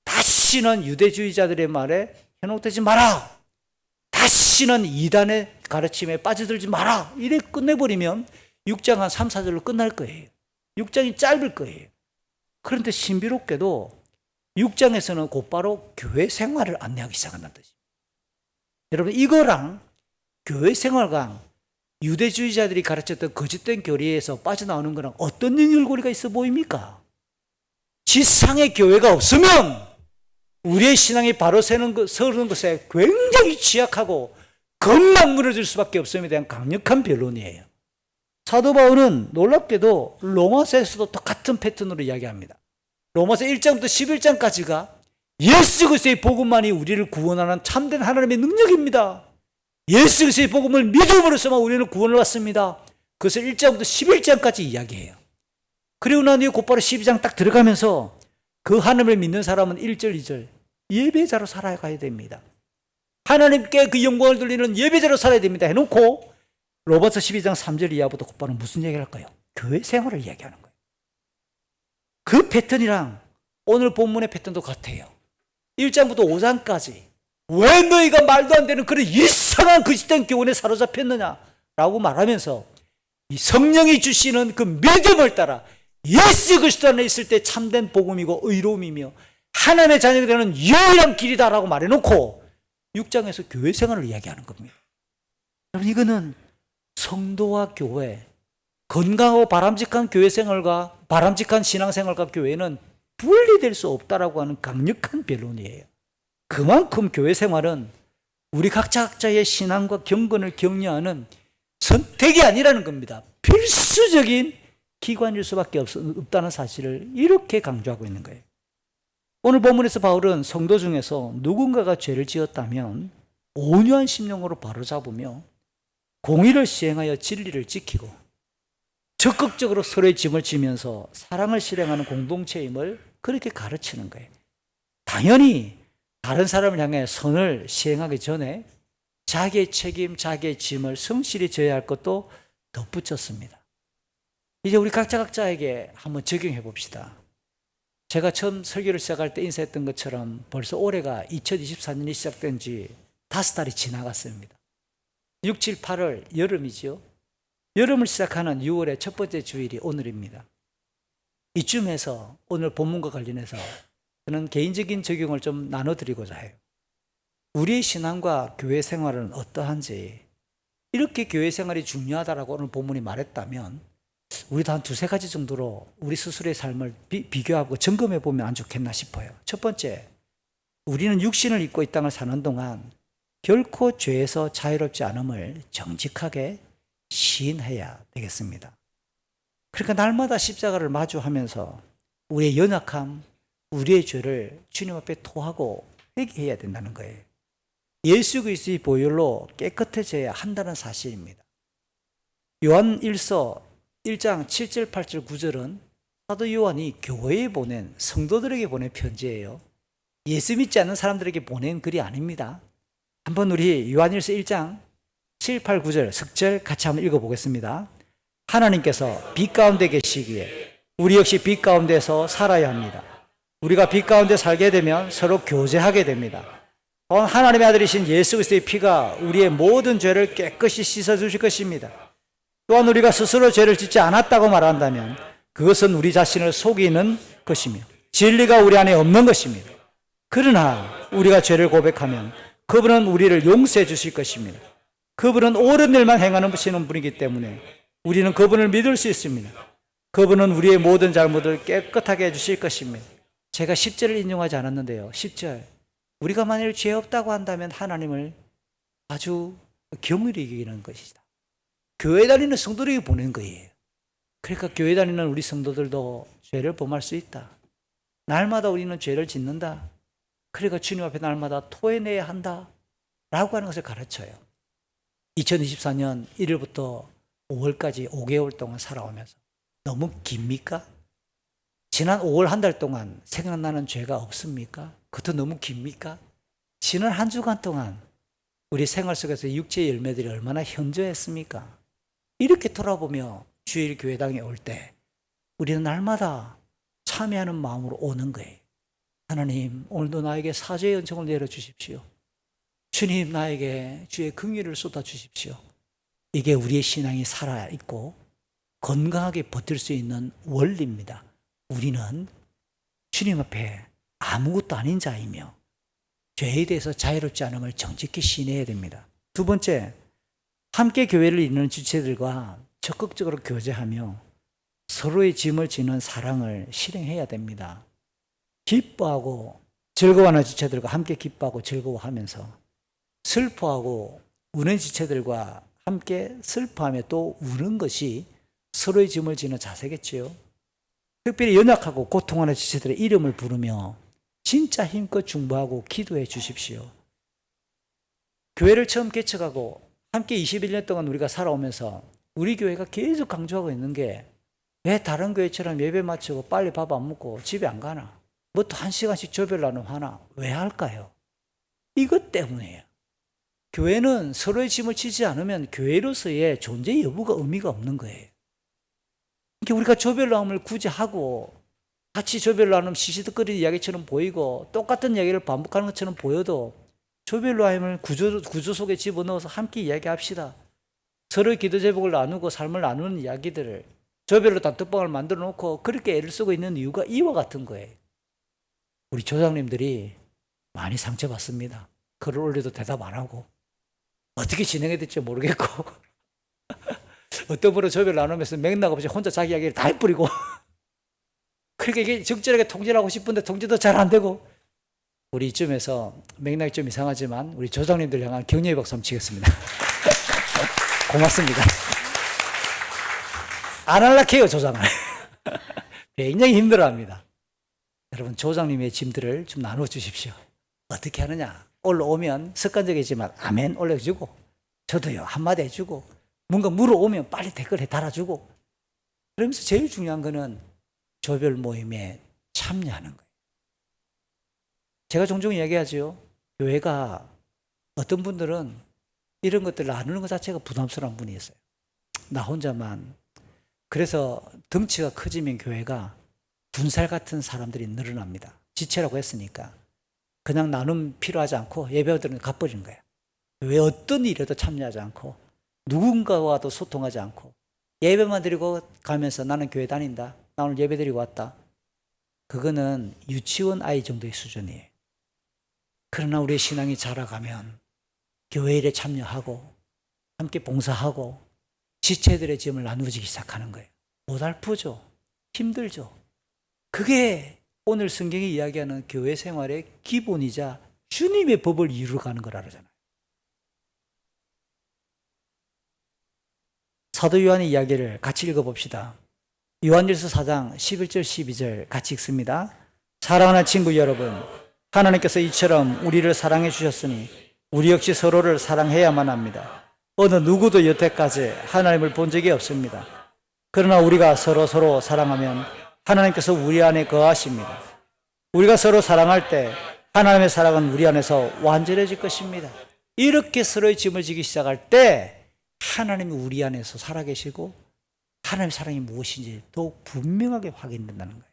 다시는 유대주의자들의 말에 현혹되지 마라. 다시는 이단의 가르침에 빠져들지 마라. 이래 끝내버리면 6장 한 3, 4절로 끝날 거예요. 6장이 짧을 거예요. 그런데 신비롭게도 6장에서는 곧바로 교회 생활을 안내하기 시작한다는 뜻입니다. 여러분, 이거랑 교회 생활과 유대주의자들이 가르쳤던 거짓된 교리에서 빠져나오는 거랑 어떤 연결고리가 있어 보입니까? 지상의 교회가 없으면 우리의 신앙이 바로 서는 것에 굉장히 취약하고 금방 무너질 수밖에 없음에 대한 강력한 변론이에요. 사도 바울은 놀랍게도 로마서에서도 똑같은 패턴으로 이야기합니다. 로마서 1장부터 11장까지가 예수 그리스도의 복음만이 우리를 구원하는 참된 하나님의 능력입니다. 예수 그리스도의 복음을 믿음으로서만 우리는 구원을 받습니다. 그것을 1장부터 11장까지 이야기해요. 그리고 난 뒤에 곧바로 12장 딱 들어가면서 그 하나님을 믿는 사람은 1절, 2절 예배자로 살아가야 됩니다. 하나님께 그 영광을 돌리는 예배자로 살아야 됩니다 해놓고 로마서 12장 3절 이하부터 곧바로 무슨 얘기를 할까요? 교회 생활을 이야기하는 거예요. 그 패턴이랑 오늘 본문의 패턴도 같아요. 1장부터 5장까지 왜 너희가 말도 안 되는 그런 이상한 거짓된 교훈에 사로잡혔느냐라고 말하면서 이 성령이 주시는 그 믿음을 따라 예수 그리스도 안에 있을 때 참된 복음이고 의로움이며 하나님의 자녀가 되는 유일한 길이다라고 말해놓고 6장에서 교회 생활을 이야기하는 겁니다. 여러분, 이거는 성도와 교회, 건강하고 바람직한 교회 생활과 바람직한 신앙생활과 교회는 분리될 수 없다라고 하는 강력한 변론이에요. 그만큼 교회 생활은 우리 각자의 신앙과 경건을 격려하는 선택이 아니라는 겁니다. 필수적인 기관일 수밖에 없다는 사실을 이렇게 강조하고 있는 거예요. 오늘 본문에서 바울은 성도 중에서 누군가가 죄를 지었다면 온유한 심령으로 바로잡으며 공의를 시행하여 진리를 지키고 적극적으로 서로의 짐을 지면서 사랑을 실행하는 공동체임을 그렇게 가르치는 거예요. 당연히 다른 사람을 향해 선을 시행하기 전에 자기의 책임, 자기의 짐을 성실히 져야 할 것도 덧붙였습니다. 이제 우리 각자에게 한번 적용해 봅시다. 제가 처음 설교를 시작할 때 인사했던 것처럼 벌써 올해가 2024년이 시작된 지 5달이 지나갔습니다. 6, 7, 8월 여름이죠. 여름을 시작하는 6월의 첫 번째 주일이 오늘입니다. 이쯤에서 오늘 본문과 관련해서 저는 개인적인 적용을 좀 나눠드리고자 해요. 우리의 신앙과 교회 생활은 어떠한지, 이렇게 교회 생활이 중요하다라고 오늘 본문이 말했다면 우리도 한 2-3가지 정도로 우리 스스로의 삶을 비교하고 점검해 보면 안 좋겠나 싶어요. 첫 번째, 우리는 육신을 입고 이 땅을 사는 동안 결코 죄에서 자유롭지 않음을 정직하게 시인해야 되겠습니다. 그러니까 날마다 십자가를 마주하면서 우리의 연약함, 우리의 죄를 주님 앞에 토하고 회개해야 된다는 거예요. 예수 그리스도의 보혈로 깨끗해져야 한다는 사실입니다. 요한 1서 1장 7절, 8절, 9절은 사도 요한이 교회에 보낸, 성도들에게 보낸 편지예요. 예수 믿지 않는 사람들에게 보낸 글이 아닙니다. 한번 우리 요한일서 1장 7, 8, 9절 석절 같이 한번 읽어보겠습니다. 하나님께서 빛 가운데 계시기에 우리 역시 빛 가운데서 살아야 합니다. 우리가 빛 가운데 살게 되면 서로 교제하게 됩니다. 또한 하나님의 아들이신 예수 그리스도의 피가 우리의 모든 죄를 깨끗이 씻어주실 것입니다. 또한 우리가 스스로 죄를 짓지 않았다고 말한다면 그것은 우리 자신을 속이는 것이며 진리가 우리 안에 없는 것입니다. 그러나 우리가 죄를 고백하면 그분은 우리를 용서해 주실 것입니다. 그분은 옳은 일만 행하는 분이기 때문에 우리는 그분을 믿을 수 있습니다. 그분은 우리의 모든 잘못을 깨끗하게 해주실 것입니다. 제가 10절을 인용하지 않았는데요. 10절, 우리가 만일 죄 없다고 한다면 하나님을 아주 경휼히 여기는 것이다. 교회 다니는 성도들에게 보낸 거예요. 그러니까 교회 다니는 우리 성도들도 죄를 범할 수 있다. 날마다 우리는 죄를 짓는다. 그러니까 주님 앞에 날마다 토해내야 한다 라고 하는 것을 가르쳐요. 2024년 1일부터 5월까지 5개월 동안 살아오면서 너무 깁니까? 지난 5월 한 달 동안 생각나는 죄가 없습니까? 그것도 너무 깁니까? 지난 한 주간 동안 우리 생활 속에서 육체의 열매들이 얼마나 현저했습니까? 이렇게 돌아보며 주일 교회당에 올 때 우리는 날마다 참여하는 마음으로 오는 거예요. 하나님, 오늘도 나에게 사죄의 은총을 내려주십시오. 주님, 나에게 주의 긍휼을 쏟아주십시오. 이게 우리의 신앙이 살아있고 건강하게 버틸 수 있는 원리입니다. 우리는 주님 앞에 아무것도 아닌 자이며 죄에 대해서 자유롭지 않음을 정직히 시인해야 됩니다. 두 번째, 함께 교회를 이루는 지체들과 적극적으로 교제하며 서로의 짐을 지는 사랑을 실행해야 됩니다. 기뻐하고 즐거워하는 지체들과 함께 기뻐하고 즐거워하면서 슬퍼하고 우는 지체들과 함께 슬퍼하며 또 우는 것이 서로의 짐을 지는 자세겠지요. 특별히 연약하고 고통하는 지체들의 이름을 부르며 진짜 힘껏 중보하고 기도해 주십시오. 교회를 처음 개척하고 함께 21년 동안 우리가 살아오면서 우리 교회가 계속 강조하고 있는 게 왜 다른 교회처럼 예배 마치고 빨리 밥 안 먹고 집에 안 가나? 뭐 또 1시간씩 조별 나눔 하나? 왜 할까요? 이것 때문이에요. 교회는 서로의 짐을 지지 않으면 교회로서의 존재 여부가 의미가 없는 거예요. 그러니까 우리가 조별 나눔을 굳이 하고 같이 조별 나눔 시시덕거리는 이야기처럼 보이고 똑같은 이야기를 반복하는 것처럼 보여도 조별 나눔을 구조 속에 집어넣어서 함께 이야기합시다. 서로의 기도 제목을 나누고 삶을 나누는 이야기들을 조별로 단톡방을 만들어 놓고 그렇게 애를 쓰고 있는 이유가 이와 같은 거예요. 우리 조장님들이 많이 상처받습니다. 글을 올려도 대답 안 하고 어떻게 진행해야 될지 모르겠고 어떤 분은 조별 나누면서 맥락 없이 혼자 자기 이야기를 다 해뿌리고 그러니까 이게 적절하게 통제를 하고 싶은데 통제도 잘 안 되고 우리 이쯤에서 맥락이 좀 이상하지만 우리 조장님들 향한 격려의 박수 한번 치겠습니다. 고맙습니다. 안 할락해요, 조장을. 굉장히 힘들어합니다. 여러분, 조장님의 짐들을 좀 나눠주십시오. 어떻게 하느냐? 올라오면 습관적이지만 아멘 올려주고 저도요 한마디 해주고 뭔가 물어오면 빨리 댓글에 달아주고 그러면서 제일 중요한 거는 조별 모임에 참여하는 거예요. 제가 종종 이야기하죠. 교회가 어떤 분들은 이런 것들을 나누는 것 자체가 부담스러운 분이 있어요. 나 혼자만 그래서 덩치가 커지면 교회가 군살 같은 사람들이 늘어납니다. 지체라고 했으니까. 그냥 나눔 필요하지 않고 예배들은 가버리는 거예요. 왜 어떤 일에도 참여하지 않고 누군가와도 소통하지 않고 예배만 드리고 가면서 나는 교회 다닌다. 나 오늘 예배 드리고 왔다. 그거는 유치원 아이 정도의 수준이에요. 그러나 우리의 신앙이 자라가면 교회 일에 참여하고 함께 봉사하고 지체들의 짐을 나누어지기 시작하는 거예요. 고달프죠. 힘들죠. 그게 오늘 성경이 이야기하는 교회 생활의 기본이자 주님의 법을 이루어가는 거라 그러잖아요. 사도 요한의 이야기를 같이 읽어봅시다. 요한일서 4장 11절 12절 같이 읽습니다. 사랑하는 친구 여러분, 하나님께서 이처럼 우리를 사랑해 주셨으니 우리 역시 서로를 사랑해야만 합니다. 어느 누구도 여태까지 하나님을 본 적이 없습니다. 그러나 우리가 서로 사랑하면 하나님께서 우리 안에 거하십니다. 우리가 서로 사랑할 때 하나님의 사랑은 우리 안에서 완전해질 것입니다. 이렇게 서로의 짐을 지기 시작할 때 하나님이 우리 안에서 살아계시고 하나님의 사랑이 무엇인지 더욱 분명하게 확인된다는 거예요.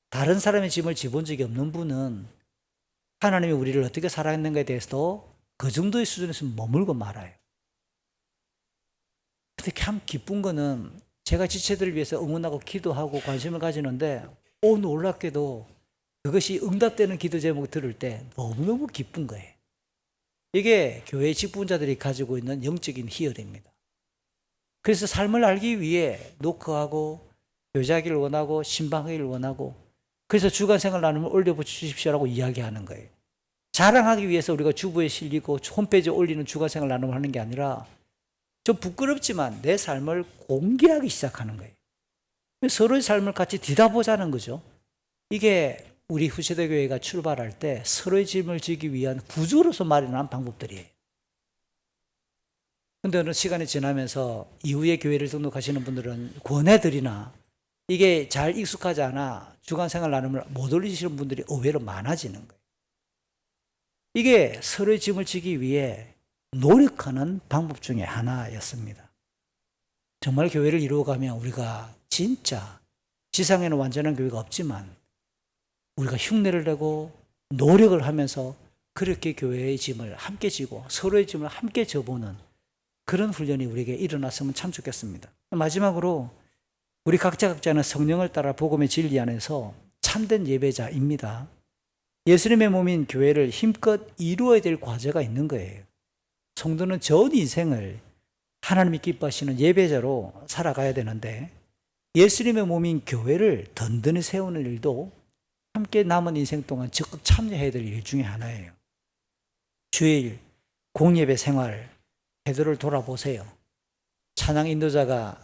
다른 사람의 짐을 지본 적이 없는 분은 하나님이 우리를 어떻게 사랑했는가에 대해서도 그 정도의 수준에서 머물고 말아요. 근데 참 기쁜 거는 제가 지체들을 위해서 응원하고 기도하고 관심을 가지는데 놀랍게도 그것이 응답되는 기도 제목을 들을 때 너무너무 기쁜 거예요. 이게 교회 직분자들이 가지고 있는 영적인 희열입니다. 그래서 삶을 알기 위해 노크하고 교제하기를 원하고 신방하기를 원하고 그래서 주간생활 나눔을 올려주십시오라고 이야기하는 거예요. 자랑하기 위해서 우리가 주부에 실리고 홈페이지에 올리는 주간생활 나눔을 하는 게 아니라 좀 부끄럽지만 내 삶을 공개하기 시작하는 거예요. 서로의 삶을 같이 뒤다보자는 거죠. 이게 우리 후세대 교회가 출발할 때 서로의 짐을 지기 위한 구조로서 마련한 방법들이에요. 그런데 어느 시간이 지나면서 이후에 교회를 등록하시는 분들은 권해드리나 이게 잘 익숙하지 않아 주간생활 나눔을 못 올리시는 분들이 의외로 많아지는 거예요. 이게 서로의 짐을 지기 위해 노력하는 방법 중에 하나였습니다. 정말 교회를 이루어가면 우리가 진짜 지상에는 완전한 교회가 없지만 우리가 흉내를 내고 노력을 하면서 그렇게 교회의 짐을 함께 지고 서로의 짐을 함께 져보는 그런 훈련이 우리에게 일어났으면 참 좋겠습니다. 마지막으로 우리 각자는 성령을 따라 복음의 진리 안에서 참된 예배자입니다. 예수님의 몸인 교회를 힘껏 이루어야 될 과제가 있는 거예요. 성도는 전 인생을 하나님이 기뻐하시는 예배자로 살아가야 되는데 예수님의 몸인 교회를 든든히 세우는 일도 함께 남은 인생 동안 적극 참여해야 될 일 중에 하나예요. 주일, 공예배 생활, 태도를 돌아보세요. 찬양 인도자가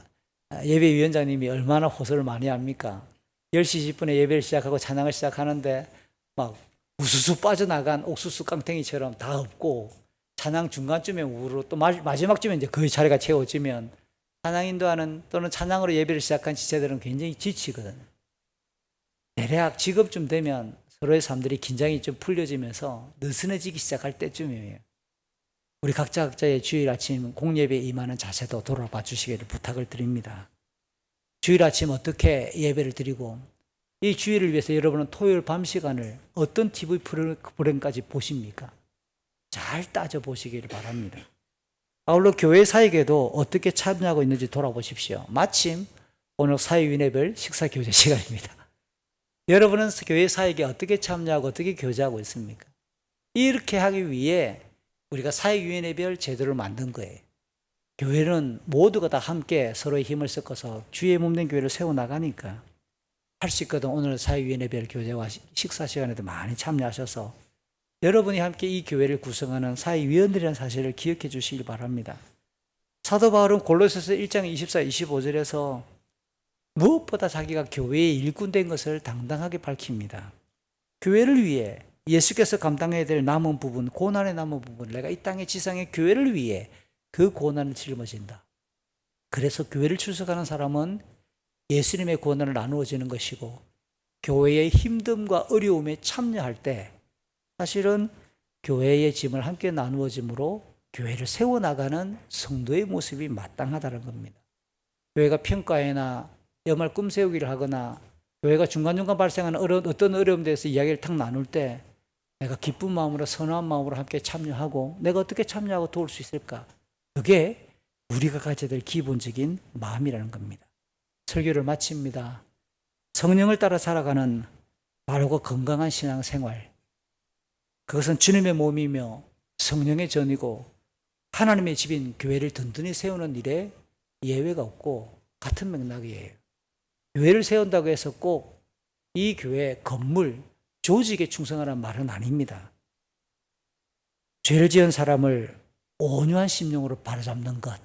예배위원장님이 얼마나 호소를 많이 합니까? 10시 10분에 예배를 시작하고 찬양을 시작하는데 막 우수수 빠져나간 옥수수 깡탱이처럼 다 없고 찬양 중간쯤에 우르르 또 마지막쯤에 이제 거의 자리가 채워지면 찬양 인도하는 또는 찬양으로 예배를 시작한 지체들은 굉장히 지치거든요. 대략 지금쯤 되면 서로의 삶들이 긴장이 좀 풀려지면서 느슨해지기 시작할 때쯤이에요. 우리 각자의 주일 아침 공예배에 임하는 자세도 돌아봐 주시기를 부탁을 드립니다. 주일 아침 어떻게 예배를 드리고 이 주일을 위해서 여러분은 토요일 밤 시간을 어떤 TV 프로그램까지 보십니까? 잘 따져보시기를 바랍니다. 아울러 교회 사역에도 어떻게 참여하고 있는지 돌아보십시오. 마침 오늘 사회위원회별 식사교제 시간입니다. 여러분은 교회 사역에 어떻게 참여하고 어떻게 교제하고 있습니까? 이렇게 하기 위해 우리가 사회위원회별 제도를 만든 거예요. 교회는 모두가 다 함께 서로의 힘을 섞어서 주의 몸된 교회를 세워나가니까 할 수 있거든. 오늘 사회위원회별 교제와 식사 시간에도 많이 참여하셔서 여러분이 함께 이 교회를 구성하는 사회위원들이라는 사실을 기억해 주시길 바랍니다. 사도 바울은 골로새서 1장 24, 25절에서 무엇보다 자기가 교회의 일꾼된 것을 당당하게 밝힙니다. 교회를 위해 예수께서 감당해야 될 남은 부분, 고난의 남은 부분, 내가 이 땅의 지상의 교회를 위해 그 고난을 짊어진다. 그래서 교회를 출석하는 사람은 예수님의 고난을 나누어지는 것이고 교회의 힘듦과 어려움에 참여할 때 사실은 교회의 짐을 함께 나누어짐으로 교회를 세워나가는 성도의 모습이 마땅하다는 겁니다. 교회가 평가회나 연말 꿈세우기를 하거나 교회가 중간중간 발생하는 어떤 어려움에 대해서 이야기를 탁 나눌 때 내가 기쁜 마음으로 선한 마음으로 함께 참여하고 내가 어떻게 참여하고 도울 수 있을까? 그게 우리가 가져야 될 기본적인 마음이라는 겁니다. 설교를 마칩니다. 성령을 따라 살아가는 바르고 건강한 신앙생활, 그것은 주님의 몸이며 성령의 전이고 하나님의 집인 교회를 든든히 세우는 일에 예외가 없고 같은 맥락이에요. 교회를 세운다고 해서 꼭 이 교회 건물, 조직에 충성하라는 말은 아닙니다. 죄를 지은 사람을 온유한 심령으로 바로잡는 것,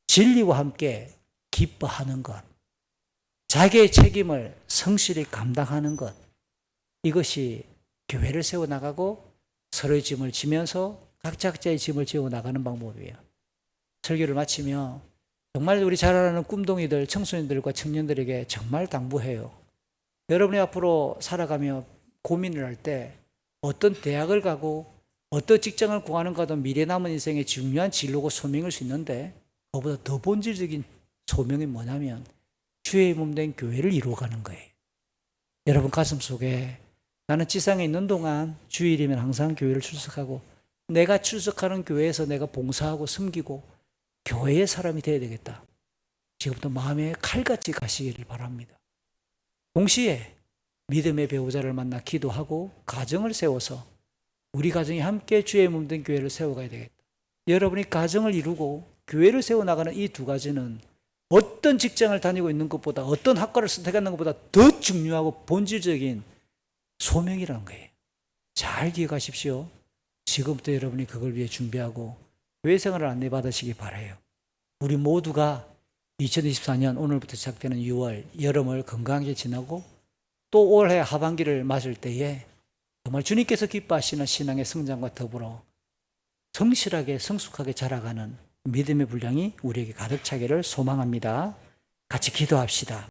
진리와 함께 기뻐하는 것, 자기의 책임을 성실히 감당하는 것, 이것이 교회를 세워나가고 서로의 짐을 지면서 각자의 짐을 지어나가는 방법이에요. 설교를 마치며 정말 우리 잘 알아는 꿈동이들, 청소년들과 청년들에게 정말 당부해요. 여러분이 앞으로 살아가며 고민을 할 때 어떤 대학을 가고 어떤 직장을 구하는가도 미래 남은 인생의 중요한 진로고 소명일 수 있는데 그보다 더 본질적인 소명이 뭐냐면 주의 몸된 교회를 이루어가는 거예요. 여러분 가슴 속에 나는 지상에 있는 동안 주일이면 항상 교회를 출석하고 내가 출석하는 교회에서 내가 봉사하고 섬기고 교회의 사람이 되어야 되겠다. 지금부터 마음에 칼같이 가시기를 바랍니다. 동시에 믿음의 배우자를 만나 기도하고 가정을 세워서 우리 가정이 함께 주의 몸된 교회를 세워가야 되겠다. 여러분이 가정을 이루고 교회를 세워나가는 이 두 가지는 어떤 직장을 다니고 있는 것보다 어떤 학과를 선택하는 것보다 더 중요하고 본질적인 소명이라는 거예요. 잘 기억하십시오. 지금부터 여러분이 그걸 위해 준비하고 교회 생활을 안내받으시기 바라요. 우리 모두가 2024년 오늘부터 시작되는 6월 여름을 건강하게 지나고 또 올해 하반기를 맞을 때에 정말 주님께서 기뻐하시는 신앙의 성장과 더불어 성실하게 성숙하게 자라가는 믿음의 분량이 우리에게 가득 차기를 소망합니다. 같이 기도합시다.